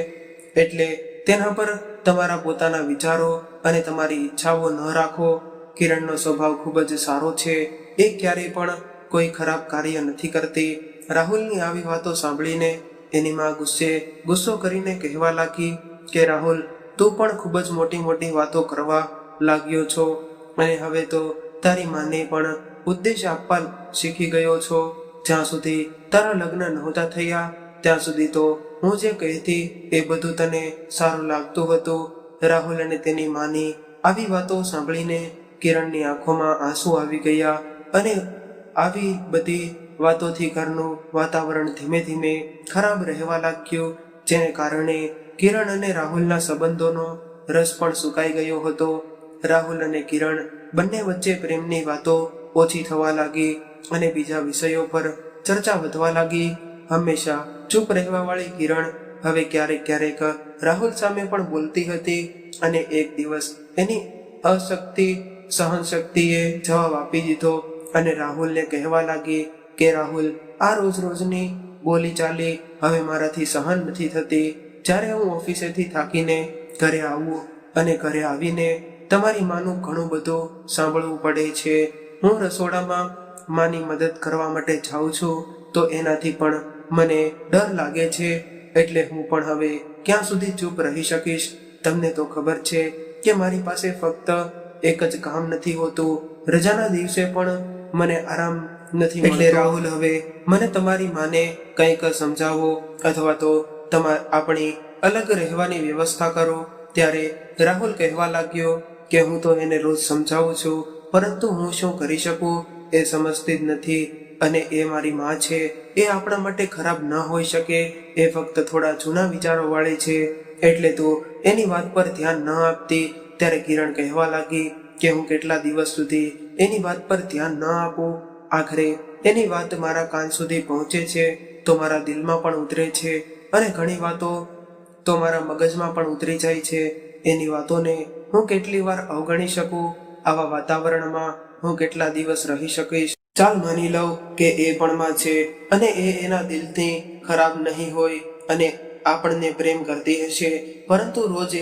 A: એટલે તેના પર તમારા પોતાના વિચારો અને તમારી ઈચ્છાઓ ન રાખો. કિરણનો સ્વભાવ ખૂબ જ સારો છે. એ ક્યારેય પણ કોઈ ખરાબ કાર્ય નથી કરતી. રાહુલની આવી વાતો સાંભળીને એની માં ગુસ્સો કરીને કહેવા લાગી કે રાહુલ, તું પણ ખૂબ જ મોટી મોટી વાતો કરવા લાગ્યો છો અને હવે તો તારી માને પણ ઉદ્દેશ આપવા શીખી ગયો છો. જ્યાં સુધી તારા લગ્ન નહોતા થયા ત્યાં સુધી તો હું જે કહેતી એ બધું તને સારું લાગતું હતું. રાહુલ અને તેની માની આવી વાતો સાંભળીને કિરણની આંખોમાં આંસુ આવી ગયા અને આવી બધી વાતોથી ઘરનું વાતાવરણ ધીમે ધીમે ખરાબ રહેવા લાગ્યું, જેને કારણે કિરણ અને રાહુલના સંબંધોનો રસ પણ સુકાઈ ગયો હતો. રાહુલ અને કિરણ બંને વચ્ચે પ્રેમની વાતો ઓછી થવા લાગી અને બીજા વિષયો પર ચર્ચા વધવા લાગી. હંમેશા ચૂપ રહેવા વાળી કિરણ હવે ક્યારેક ક્યારેક રાહુલ સામે પણ બોલતી હતી અને એક દિવસ એની સહનશક્તિએ જવાબ આપી દીધો અને રાહુલને કહેવા લાગી કે રાહુલ, આ રોજ રોજની બોલી ચાલી હવે મારાથી સહન નથી થતી. જ્યારે હું ઓફિસેથી થાકીને ઘરે આવું અને ઘરે આવીને તમારી માનું ઘણું બધું સાંભળવું પડે છે. હું રસોડામાં માની મદદ કરવા માટે જાઉં છું તો એનાથી પણ મને ડર લાગે છે. એટલે હું પણ હવે ક્યાં સુધી ચૂપ રહી શકીશ? તમને તો ખબર છે કે મારી પાસે ફક્ત એક જ કામ નથી હોતું. રજાના દિવસે પણ મને આરામ નથી મળતો. એટલે રાહુલ, હવે મને તમારી માને કંઈક સમજાવો અથવા તો આપણી અલગ રહેવાની વ્યવસ્થા કરો. ત્યારે રાહુલ કહેવા લાગ્યો કે હું તો એને રોજ સમજાવું છું પરંતુ હું શું કરી શકું એ સમજતી જ નથી અને એ મારી માં છે. એ આપણા માટે ખરાબ ન હોઈ શકે. એ ફક્ત થોડા જૂના વિચારો વાળી છે એટલે તો એની વાત પર ધ્યાન ન આપતી. ત્યારે કિરણ કહેવા લાગી કે હું કેટલા દિવસ સુધી એની વાત પર ધ્યાન ન આપું? આખરે એની વાત મારા કાન સુધી પહોંચે છે તો મારા દિલમાં પણ ઉતરે છે અને ઘણી વાતો તો મારા મગજમાં પણ ઉતરી જાય છે. એની વાતોને હું કેટલી વાર અવગણી શકું? આવા વાતાવરણમાં હું કેટલા દિવસ રહી શકીશ? ચાલ માની લઉં કે એ પણ માં છે અને એ એના દિલથી ખરાબ નહીં હોય અને આપણને પ્રેમ કરતી હશે, પરંતુ રોજ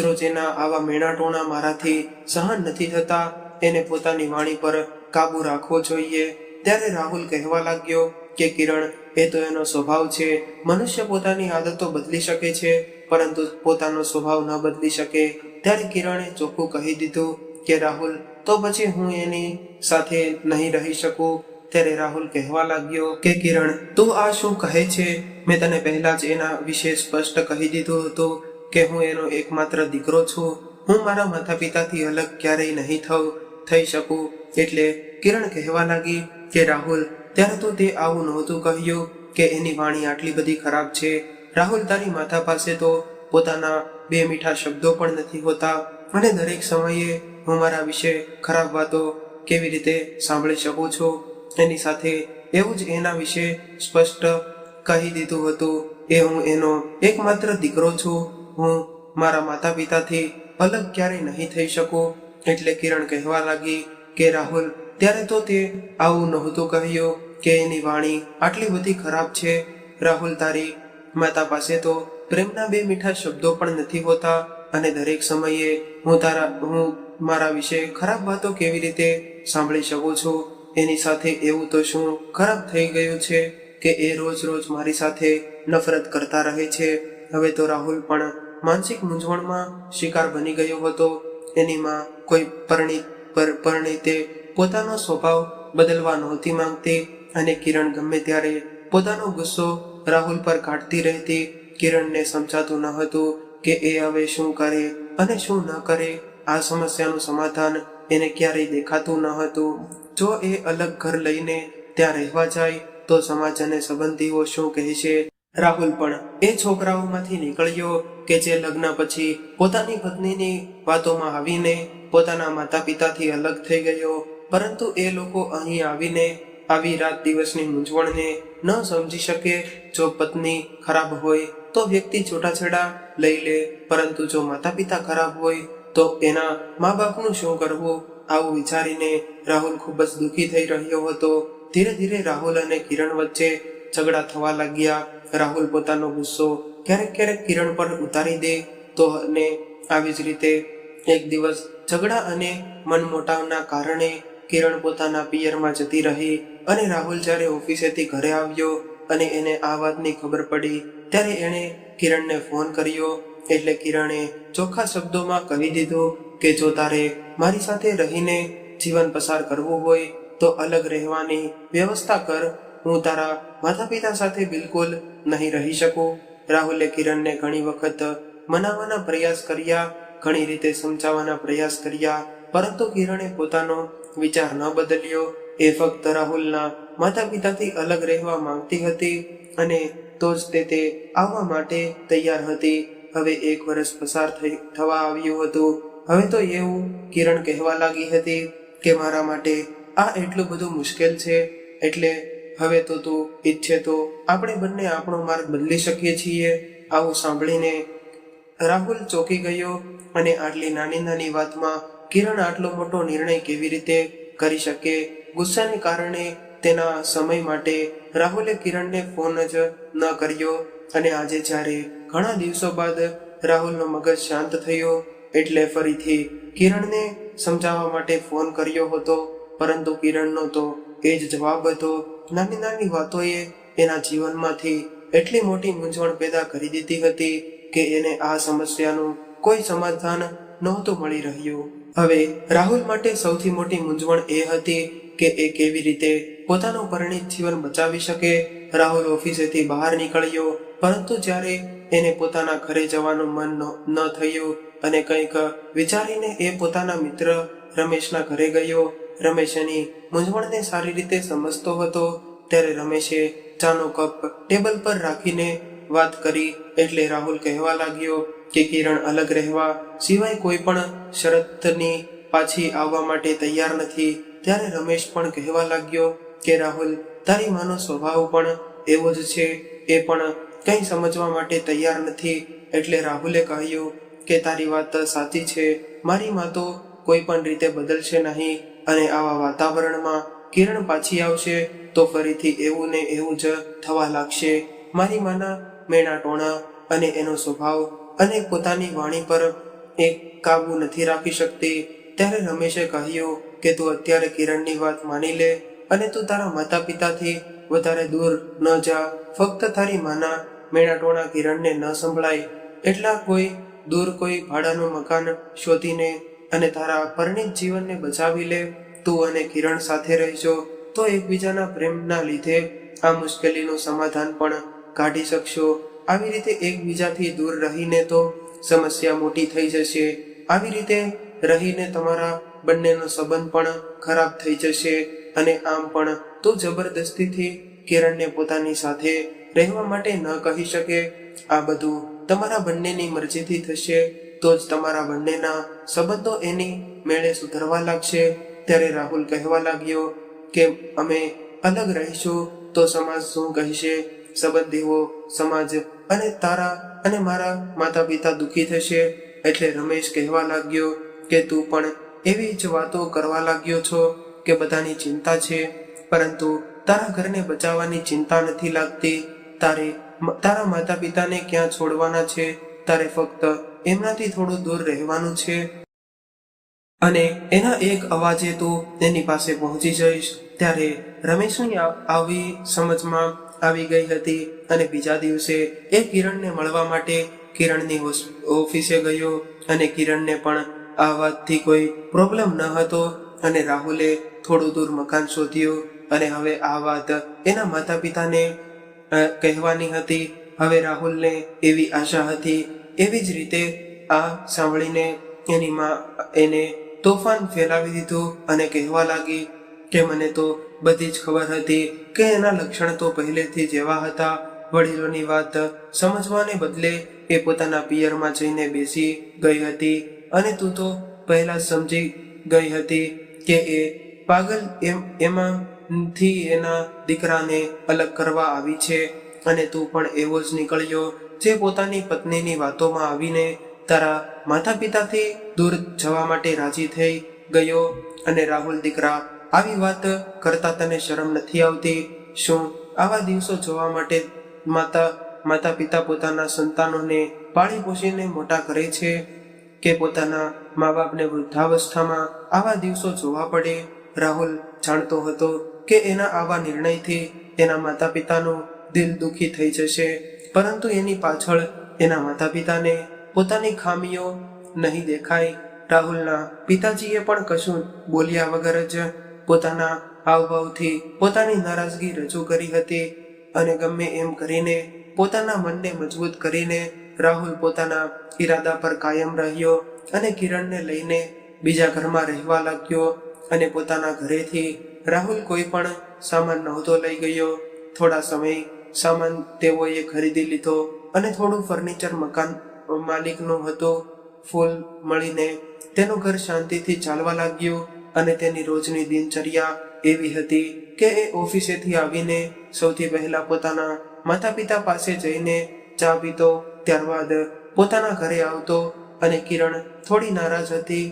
A: રોજ એના આવા મેણાટોણા મારાથી સહન નથી થતા. એને પોતાની વાણી પર કાબુ રાખવો જોઈએ. ત્યારે રાહુલ કહેવા લાગ્યો કે કિરણ, એ તો એનો સ્વભાવ છે. મનુષ્ય પોતાની આદતો બદલી શકે છે પરંતુ પોતાનો સ્વભાવ ન બદલી શકે. ત્યારે કિરણે ચોખ્ખું કહી દીધું કે રાહુલ, તો પછી હું એની સાથે નહીં રહી શકું. ત્યારે રાહુલ કહેવા લાગ્યો કે કિરણ, તું આ શું કહે છે? મેં તને પહેલા જ એના વિશે સ્પષ્ટ કહી દીધું હતું કે હું એનો એકમાત્ર દીકરો છું. હું મારા માતા પિતાથી અલગ ક્યારેય નહીં થઈ શકું. એટલે કિરણ કહેવા લાગી કે રાહુલ, ત્યારે તું તે આવું નહોતું કહ્યું કે એની વાણી આટલી બધી ખરાબ છે. રાહુલ, તારી માતા પાસે તો પોતાના બે મીઠા શબ્દો પણ નથી હોતા અને દરેક સમયે હું મારા વિશે ખરાબ વાતો કેવી રીતે સાંભળી શકું છું? એની સાથે એવું જ એના વિશે સ્પષ્ટ કહી દીધું હતું એ હું એનો એકમાત્ર દીકરો છું. હું મારા માતા પિતાથી અલગ ક્યારેય નહીં થઈ શકું. એટલે કિરણ કહેવા લાગી કે રાહુલ, ત્યારે તો તે આવું નહોતું કહ્યું કે એની વાણી આટલી બધી ખરાબ છે. રાહુલ, તારી માતા પાસે તો પ્રેમના બે મીઠા શબ્દો પણ નથી હોતા અને દરેક સમયે હું મારા વિશે ખરાબ વાતો કેવી રીતે સાંભળી શકું છું. એની સાથે એવું તો શું ખરાબ થઈ ગયું છે કે એ રોજ રોજ મારી સાથે નફરત કરતા રહે છે. હવે તો રાહુલ પણ માનસિક મૂંઝવણમાં શિકાર બની ગયો હતો. એની માં કોઈ પરિણીતે પોતાનો સ્વભાવ બદલવા નહોતી માંગતી અને કિરણ ગમે ત્યારે પોતાનો ગુસ્સો રાહુલ પર કાઢતી રહેતી. કિરણને સમજાતું ન હતું કે એ હવે શું કરે અને શું ન કરે. આ સમસ્યાનું સમાધાન એને ક્યારેય દેખાતું ન હતું. જો એ અલગ ઘર લઈને ત્યાં રહેવા જાય તો સમાજ અને સંબંધીઓ શું કહેશે. રાહુલ પણ એ છોકરાઓમાંથી નીકળ્યો કે જે લગ્ન પછી પોતાની પત્નીની વાતોમાં આવીને પોતાના માતા પિતાથી અલગ થઈ ગયો. પરંતુ એ લોકો અહીં આવીને આવી રાત દિવસની મૂંઝવણને ન સમજી શકે. જો પત્ની ખરાબ હોય તો વ્યક્તિ છૂટાછેડા લઈ લે, પરંતુ જો માતા પિતા ખરાબ હોય તો એના મા બાપનું શું કરવું. આવું વિચારીને રાહુલ ખૂબ જ દુઃખી થઈ રહ્યો હતો. ધીરે ધીરે રાહુલ અને કિરણ વચ્ચે ઝઘડા થવા લાગ્યા. રાહુલ પોતાનો ગુસ્સો ક્યારેક ક્યારેક કિરણ પર ઉતારી દે તો અને આવી જ રીતે એક દિવસ ઝઘડા અને મનમોટાવના કારણે કિરણ પોતાના પિયરમાં જતી રહી અને રાહુલ જ્યારે ઓફિસેથી ઘરે આવ્યો અને એને આ વાતની ખબર પડી ત્યારે એણે કિરણને ફોન કર્યો. એટલે કિરણે ચોખ્ખા શબ્દોમાં કહી દીધું કે જો તારે મારી સાથે રહીને જીવન પસાર કરવું હોય તો અલગ રહેવાની વ્યવસ્થા કર. હું તારા માતા પિતા સાથે બિલકુલ નહીં રહી શકું. રાહુલે કિરણને ઘણી વખત મનાવવાના પ્રયાસ કર્યા, ઘણી રીતે સમજાવવાના પ્રયાસ કર્યા, પરંતુ કિરણે પોતાનો વિચાર ન બદલ્યો. એ ફક્ત રાહુલના માતા પિતાથી અલગ રહેવા માંગતી હતી અને તો જ તે આવવા માટે તૈયાર હતી. હવે 1 વર્ષ પસાર થવા આવ્યું હતું. હવે તો એવું કિરણ કહેવા લાગી હતી કે મારા માટે આ એટલું બધું મુશ્કેલ છે, એટલે હવે તો તું ઈચ્છે તો આપણે બંને આપણો માર્ગ બદલી શકીએ છીએ. આવું સાંભળીને રાહુલ ચોંકી ગયો અને આટલી નાની નાની વાતમાં કિરણ આટલો મોટો નિર્ણય કેવી રીતે કરી શકે. ગુસ્સાને કારણે તેના સમય માટે રાહુલે કિરણને ફોન જ ન કર્યો અને આજે જ્યારે ઘણા દિવસો બાદ રાહુલનો મગજ શાંત થયો એટલે ફરીથી કિરણને સમજાવવા માટે ફોન કર્યો હતો. પરંતુ કિરણનો તો એ જ જવાબ હતો. નાની નાની વાતોએ એના જીવનમાંથી એટલી મોટી મૂંઝવણ પેદા કરી દીધી હતી કે એને આ સમસ્યાનું કોઈ સમાધાન નહોતું મળી રહ્યું. હવે રાહુલ માટે સૌથી મોટી મૂંઝવણ એ હતી કે એ કેવી રીતે પોતાનું પરિણીત જીવન બચાવી શકે. રાહુલ ઓફિસેથી બહાર નીકળ્યો, પરંતુ જ્યારે એને પોતાના ઘરે જવાનું મન ન થયું અને કંઈક વિચારીને એ પોતાના મિત્ર રમેશના ઘરે ગયો. રમેશ એની મૂંઝવણને સારી રીતે સમજતો હતો. ત્યારે રમેશે ચાનો કપ ટેબલ પર રાખીને વાત કરી. એટલે રાહુલ કહેવા લાગ્યો કે કિરણ અલગ રહેવા સિવાય કોઈ પણ શરતની પાછી આવવા માટે તૈયાર નથી. ત્યારે રમેશ પણ કહેવા લાગ્યો કે રાહુલ, તારી માનો સ્વભાવ પણ એવો જ છે, એ પણ કંઈ સમજવા માટે તૈયાર નથી. એટલે રાહુલે કહ્યું કે તારી વાત સાચી છે, મારી માં તો કોઈ પણ રીતે બદલશે નહીં અને આવા વાતાવરણમાં કિરણ પાછી આવશે તો ફરીથી એવું ને એવું જ થવા લાગશે. મારી માના મેણા ટોણા અને એનો સ્વભાવ અને પોતાની વાણી પર એક કાબુ નથી રાખી શકતી. ત્યારે રમેશે કહ્યું કે તું અત્યારે કિરણની વાત માની લે અને તું તારા માતા પિતાથી વધારે દૂર ન જા. ફક્ત તારી માના મેણા ટોણા કિરણને ન સંભળાય એટલા કોઈ ભાડાનું મકાન શોધીને અને તારા પરિણીત જીવનને બચાવી લે. તું અને કિરણ સાથે રહેજો તો એકબીજાના પ્રેમના લીધે આ મુશ્કેલીનું સમાધાન પણ કાઢી શકશો. આવી રીતે એકબીજાથી દૂર રહીને તો સમસ્યા મોટી થઈ જશે. આવી રીતે રહીને તમારા બંનેનો સંબંધ પણ ખરાબ થઈ જશે અને આમ પણ તું જબરદસ્તીથી કિરણને પોતાની સાથે રહેવા માટે ન કહી શકે. આ બધું તમારા બંનેની મરજીથી થશે તો જ તમારા બંનેના સંબંધો એની મેળે સુધરવા લાગશે. ત્યારે રાહુલ કહેવા લાગ્યો કે અમે અલગ રહીશું તો સમાજ શું કહેશે, સંબંધીઓ, સમાજ અને તારા અને મારા માતા પિતા દુઃખી થશે. એટલે રમેશ કહેવા લાગ્યો કે તું પણ એવી જ વાતો કરવા લાગ્યો છો કે બધાની ચિંતા છે, પરંતુ તારા ઘરને બચાવવાની ચિંતા નથી લાગતી. તારે તારા માતા પિતાને ક્યાં છોડવાના છે, તારે ફક્ત એમનાથી થોડું દૂર રહેવાનું છે અને એના એક અવાજે તું તેની પાસે પહોંચી જઈશ. ત્યારે રમેશની આવી સમજમાં આવી ગઈ હતી અને બીજા દિવસે એ કિરણને મળવા માટે કિરણની ઓફિસે ગયો અને કિરણને પણ આ વાતથી કોઈ પ્રોબ્લેમ ન હતો અને રાહુલે થોડું દૂર મકાન શોધ્યું અને હવે આ વાત એના માતા પિતાને કહેવાની હતી. હવે રાહુલને એવી આશા હતી. એવી જ રીતે આ સાંભળીને એની માં એને તોફાન ફેલાવી દીધું અને કહેવા લાગી કે મને તો બધી જ ખબર હતી કે એના લક્ષણ તો પહેલેથી જ એવા હતા. વડીલોની વાત સમજવાને બદલે એ પોતાના પિયરમાં જઈને બેસી ગઈ હતી અને તું તો પહેલા સમજી ગઈ હતી કે એ પાગલ એમાંથી એના દીકરાને અલગ કરવા આવી છે અને તું પણ એવો જ નીકળ્યો જે પોતાની પત્નીની વાતોમાં આવીને તારા માતા પિતાથી દૂર જવા માટે રાજી થઈ ગયો. અને રાહુલ દીકરા, આવી વાત કરતા તને શરમ નથી આવતી? શું આવા દિવસો જોવા માટે માતા પિતા પોતાના સંતાનોને પાળી પોષીને મોટા કરે છે કે પોતાના મા બાપને વૃદ્ધાવસ્થામાં આવા દિવસો જોવા પડે? રાહુલ જાણતો હતો કે એના આવા નિર્ણયથી એના માતા પિતાનું દિલ દુખી થઈ જશે, પરંતુ એની પાછળ એના માતા પિતાને પોતાની ખામીઓ નહીં દેખાય. રાહુલના પિતાજીએ પણ કશું બોલ્યા વગર જ પોતાના હાવભાવથી પોતાની નારાજગી રજૂ કરી હતી અને ગમે એમ કરીને પોતાના મનને મજબૂત કરીને રાહુલ પોતાના ઈરાદા પર કાયમ રહ્યો અને કિરણને લઈને બીજા ઘરમાં રહેવા લાગ્યો. અને પોતાના ઘરેથી રાહુલ કોઈ પણ સામાન નહોતો લઈ ગયો. થોડા સમય સામાન તેઓએ ખરીદી લીધો અને થોડું ફર્નિચર મકાન માલિકનું હતું. ફૂલ મળીને તેનું ઘર શાંતિથી ચાલવા લાગ્યું અને તેની રોજની દિનચર્યા એવી હતી કે એ ઓફિસેથી આવીને સૌથી પહેલા પોતાના માતા પિતા પાસે જઈને ચા પીતો, ત્યારબાદ પોતાના ઘરે આવતો. અને કિરણ થોડી નારાજ હતી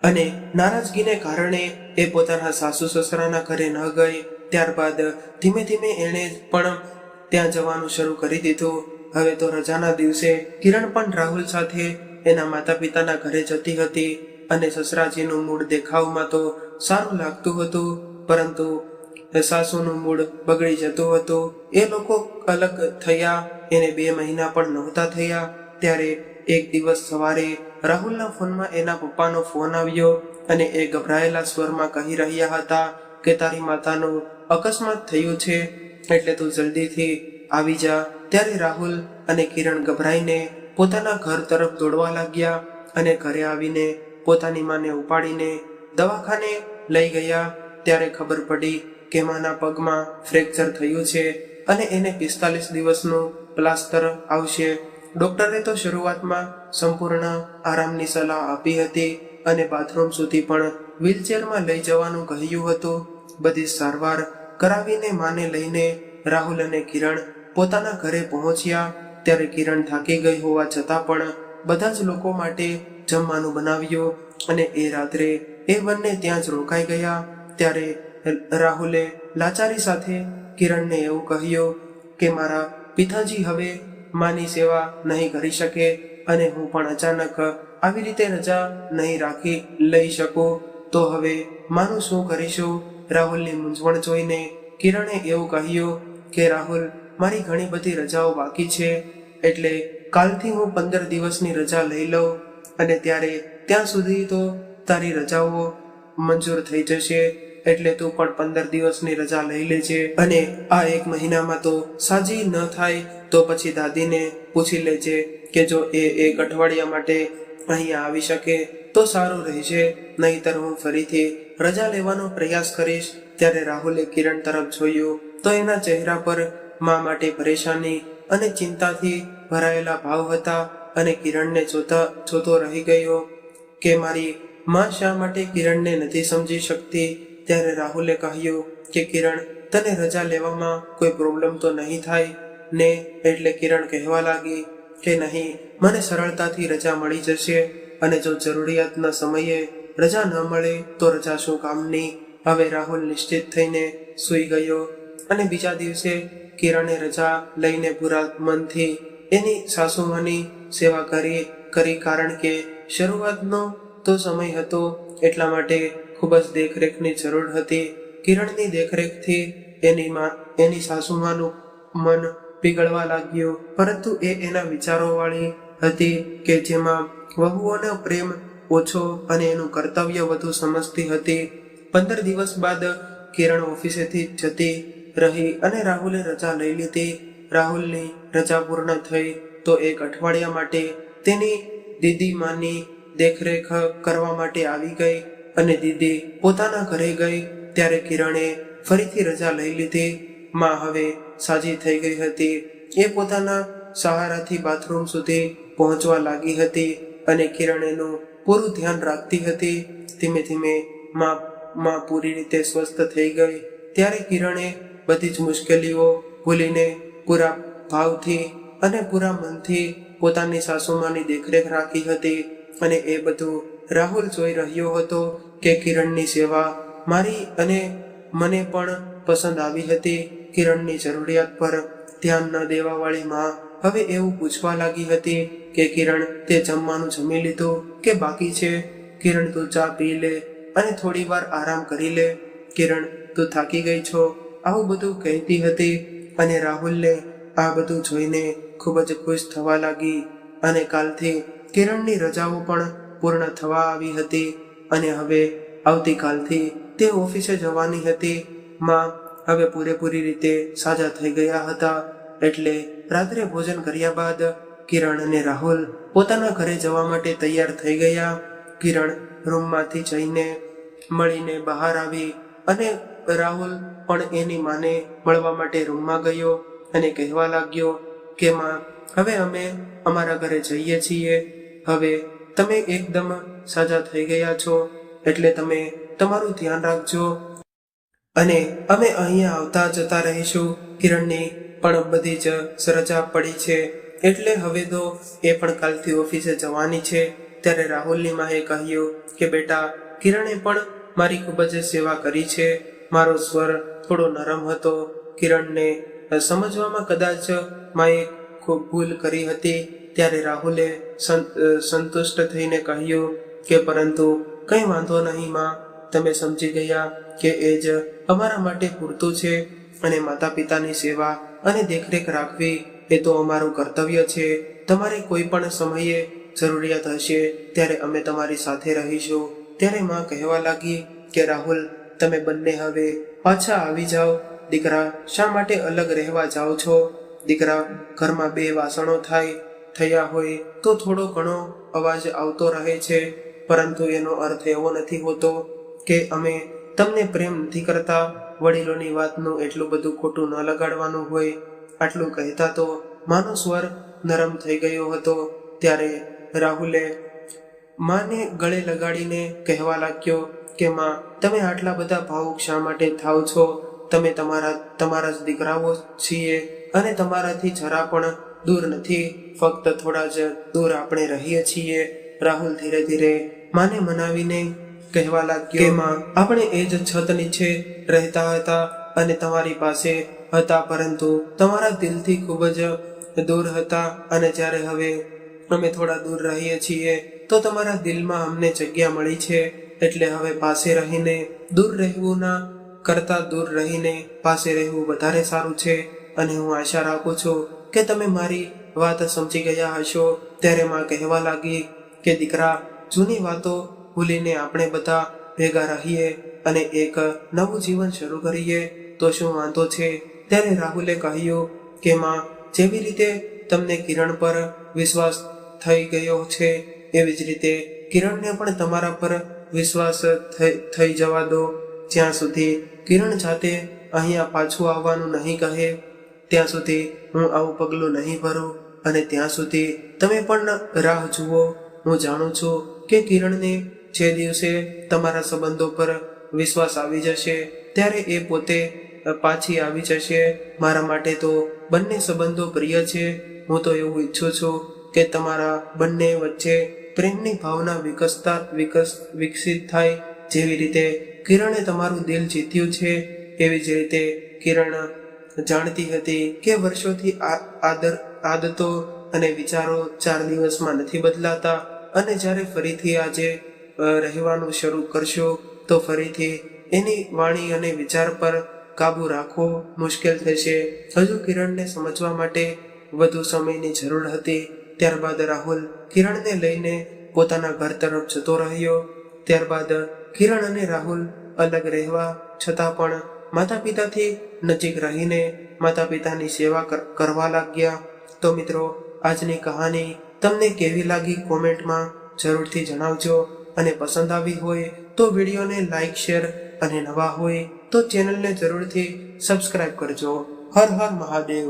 A: અને નારાજગીને કારણે એ પોતાના સાસુ સસરાના ઘરે ન ગઈ. ત્યારબાદ ધીમે ધીમે એણે પણ ત્યાં જવાનું શરૂ કરી દીધું. હવે તો રજાના દિવસે કિરણ પણ રાહુલ સાથે એના માતા પિતાના ઘરે જતી હતી અને સસરાજીનું મૂડ દેખાવમાં તો સારું લાગતું હતું, પરંતુ સાસુનું મૂડ બગડી જતું હતું. એ લોકો અલગ થયા એને 2 મહિના પણ નહોતા થયા. ત્યારે એક દિવસ સવારે રાહુલના ફોનમાં એના પપ્પાનો ફોન આવ્યો અને એ ગભરાયેલા સ્વરમાં કહી રહ્યા હતા કે તારી માતાનું અકસ્માત થયું છે, એટલે તું જલ્દીથી આવી જા. ત્યારે રાહુલ અને કિરણ ગભરાઈને પોતાના ઘર તરફ દોડવા લાગ્યા અને ઘરે આવીને પોતાની માને ઉપાડીને દવાખાને લઈ ગયા. ત્યારે ખબર પડી કે માના પગમાં ફ્રેક્ચર થયું છે અને એને 45 દિવસનું પ્લાસ્ટર આવશે. ડોક્ટરે તો શરૂઆતમાં સંપૂર્ણ આરામની સલાહ આપી હતી અને બાથરૂમ સુધી પણ વ્હીલચેરમાં લઈ જવાનું કહ્યું હતું. બધી સારવાર કરાવીને માને લઈને રાહુલ અને કિરણ પોતાના ઘરે પહોંચ્યા. ત્યારે કિરણ થાકી ગઈ હોવા છતાં પણ બધા જ લોકો માટે જમવાનું બનાવ્યું અને એ રાત્રે એ બંને ત્યાં જ રોકાઈ ગયા. ત્યારે રાહુલે લાચારી સાથે કિરણને એવું કહ્યું કે મારા પિતાજી હવે માની સેવા નહીં કરી શકે અને હું પણ અચાનક આવી રીતે રજા નહીં રાખી લઈ શકું, તો હવે માનું શું કરીશું? રાહુલની મૂંઝવણ જોઈને કિરણે એવું કહ્યું કે રાહુલ, મારી ઘણી બધી રજાઓ બાકી છે, એટલે કાલથી હું 15 દિવસની રજા લઈ લઉં અને ત્યાં સુધી તો તારી રજાઓ મંજૂર થઈ જશે, એટલે તું પણ 15 દિવસની રજા લઈ લેજે. અને આ 1 મહિનામાં તો સાજી ન થાય તો પછી દાદીને પૂછી લેજે કે જો એ 1 અઠવાડિયા માટે અહીંયા આવી શકે તો સારું રહેશે, નહીતર હું ફરીથી રજા લેવાનો પ્રયાસ કરીશ. ત્યારે રાહુલે કિરણ તરફ જોયું તો એના ચહેરા પર મા માટે પરેશાની અને ચિંતાથી ભરાયેલા ભાવ હતા અને કિરણને જોતો રહી ગયો કે મારી મા શા માટે કિરણને નથી સમજી શકતી. ત્યારે રાહુલે કહ્યું કે કિરણ, તને રજા લેવામાં કોઈ પ્રોબ્લેમ તો નહીં થાય ને? એટલે કિરણ કહેવા લાગી કે નહીં, મને સરળતાથી રજા મળી જશે અને જો જરૂરિયાતના સમયે રજા ન મળે તો રજા શું કામની. હવે રાહુલ નિશ્ચિત થઈને સૂઈ ગયો અને બીજા દિવસે કિરણે રજા લઈને પૂરા મનથી એની સાસુમાની સેવા કરી કારણ કે શરૂઆતનો તો સમય હતો એટલા માટે ખૂબ જ દેખરેખની જરૂર હતી. કિરણની દેખરેખથી એની સાસુમાનું મન પીગળવા લાગ્યું, પરંતુ એ એના વિચારોવાળી હતી કે જેમાં વહુઓનો પ્રેમ ઓછો અને એનું કર્તવ્ય વધુ સમજતી હતી. 15 દિવસ બાદ કિરણ ઓફિસેથી જતી રહી અને રાહુલે રજા લઈ લીધી. રાહુલની રજા પૂર્ણ થઈ તો એક અઠવાડિયા માટે તેની દીદી માની દેખરેખ કરવા માટે આવી ગઈ અને દીદી પોતાના ઘરે ગઈ ત્યારે કિરણે ફરીથી રજા લઈ લીધી. માં હવે સાજી થઈ ગઈ હતી. એ પોતાના સહારાથી બાથરૂમ સુધી પહોંચવા લાગી હતી અને કિરણ એનું પૂરું ધ્યાન રાખતી હતી. ધીમે ધીમે માં પૂરી રીતે સ્વસ્થ થઈ ગઈ ત્યારે કિરણે બધી જ મુશ્કેલીઓ ભૂલીને પૂરા ભાવથી અને પૂરા મનથી પોતાની સાસુમાની દેખરેખ રાખી હતી. અને એ બધું રાહુલ જોઈ રહ્યો હતો કે કિરણની સેવા મારી અને મને પણ પસંદ આવી હતી. કિરણની જરૂરિયાત પર ધ્યાન ન દેવાવાળી માં હવે એવું પૂછવા લાગી હતી કે કિરણ તે જમવાનું જમી લીધું કે બાકી છે? કિરણ તું ચા પી લે અને થોડી વાર આરામ કરી લે. કિરણ તું થાકી ગઈ છો? આવું બધું કહેતી હતી અને રાહુલને આ બધું જોઈને ખૂબ જ ખુશ થવા લાગી. અને કાલથી કિરણની રજાઓ પણ પૂર્ણ થવા આવી હતી અને હવે આવતીકાલથી તે ઓફિસે જવાની હતી. માં હવે પૂરેપૂરી રીતે સાજા થઈ ગયા હતા. એટલે રાત્રે ભોજન કર્યા બાદ કિરણ અને રાહુલ પોતાના ઘરે જવા માટે તૈયાર થઈ ગયા. કિરણ રૂમમાંથી જઈને મળીને બહાર આવી અને રાહુલ પણ એની માને મળવા માટે રૂમમાં ગયો અને કહેવા લાગ્યો કે માં હવે અમે અમારા ઘરે જઈએ છીએ. હવે તમે એકદમ સાજા થઈ ગયા છો એટલે તમે તમારું ધ્યાન રાખજો અને અમે અહીંયા આવતા જતા રહીશું. કિરણની પણ બધી જ રજા પડી છે એટલે હવે તો એ પણ કાલથી ઓફિસે જવાની છે. ત્યારે રાહુલની માએ કહ્યું કે બેટા, કિરણે પણ મારી ખૂબ જ સેવા કરી છે. મારો સ્વર થોડો નરમ હતો. કિરણને સમજવામાં કદાચ માએ ખૂબ ભૂલ કરી હતી. ત્યારે રાહુલે સંતુષ્ટ થઈને કહ્યું કે પરંતુ કંઈ વાંધો નહીં માં, તમે સમજી ગયા કે એ જ અમારા માટે પૂરતું છે અને માતા પિતાની સેવા અને દેખરેખ રાખવી એ તો અમારું કર્તવ્ય છે. તમારે કોઈ પણ સમયે જરૂરિયાત હશે ત્યારે અમે તમારી સાથે રહીશું. ત્યારે માં કહેવા લાગી કે રાહુલ, તમે બંને હવે પાછા આવી જાઓ. દીકરા, શા માટે અલગ રહેવા જાઓ છો? દીકરા, ઘરમાં 2 વાસણો થયા હોય તો થોડો ઘણો અવાજ આવતો રહે છે, પરંતુ એનો અર્થ એવો નથી હોતો કે અમે તમને પ્રેમ નથી કરતા. વડીલોની વાતનું એટલું બધું ખોટું ન લગાડવાનું હોય. આટલું કહેતા તો માનો સ્વર નરમ થઈ ગયો હતો. ત્યારે રાહુલે માને ગળે લગાડીને કહેવા લાગ્યો કે માં, તમે આટલા બધા ભાવુક શા માટે થાવ છો? તમે તમારા જ દીકરાઓ છીએ અને તમારાથી જરા પણ દૂર નથી. ફક્ત થોડા જ દૂર આપણે રહીએ છીએ. રાહુલ ધીરે ધીરે માને મનાવીને કહેવા લાગ્યો કે માં, આપણે એ જ છત નીચે રહેતા હતા અને તમારી પાસે હતા, પરંતુ તમારા દિલથી ખૂબ જ દૂર હતા. અને જ્યારે હવે અમે થોડા દૂર રહીએ છીએ તો તમારા દિલમાં અમને જગ્યા મળી છે. એટલે હવે પાસે રહીને દૂર રહેવું ના કરતા દૂર રહીને પાસે રહેવું વધારે સારું છે. અને હું આશા રાખું છું કે તમે મારી વાત સમજી ગયા હશો. ત્યારે માં કહેવા લાગી કે દીકરા, જૂની વાતો ભૂલીને આપણે બધા ભેગા રહીએ અને એક નવું જીવન શરૂ કરીએ તો શું વાંધો છે? ત્યારે રાહુલે કહ્યું કે માં, જેવી રીતે તમને કિરણ પર વિશ્વાસ થઈ ગયો છે એવી જ રીતે કિરણને પણ તમારા પર વિશ્વાસ થઈ જવા દો. જ્યાં સુધી કિરણ જાતે અહીંયા પાછું આવવાનું નહીં કહે ત્યાં સુધી હું આવું પગલું નહીં ભરું અને ત્યાં સુધી તમે પણ રાહ જુઓ. હું જાણું છું કે કિરણને જે દિવસે તમારા સંબંધો પર વિશ્વાસ આવી જશે ત્યારે એ પોતે પાછી આવી જશે. મારા માટે તો બંને સંબંધો પ્રિય છે. હું તો એવું ઈચ્છું છું કે તમારા બંને વચ્ચે પ્રેમની ભાવના વિકસિત થાય. જેવી રીતે કિરણે તમારું દિલ જીત્યું છે એવી જ રીતે કિરણ જાણતી હતી કે વર્ષોથી આદતો અને વિચારો 4 દિવસમાં નથી બદલાતા અને જ્યારે ફરીથી આજે રહેવાનું શરૂ કરશો તો ફરીથી એની વાણી અને વિચાર પર કાબુ રાખવો મુશ્કેલ થશે. હજુ કિરણને સમજવા માટે વધુ સમયની જરૂર હતી. ત્યારબાદ રાહુલ કિરણને લઈને પોતાના ઘર તરફ જતો રહ્યો. ત્યારબાદ કિરણ અને રાહુલ અલગ રહેવા છતાં પણ માતા પિતાથી નજીક રહીને માતા પિતાની સેવા કરવા લાગ્યા. તો મિત્રો, આજની કહાની તમને કેવી લાગી કોમેન્ટમાં જરૂરથી જણાવજો અને પસંદ આવી હોય તો વિડીયોને લાઈક, શેર અને નવા હોય તો ચેનલને જરૂરથી સબસ્ક્રાઇબ કરજો. હર હર મહાદેવ.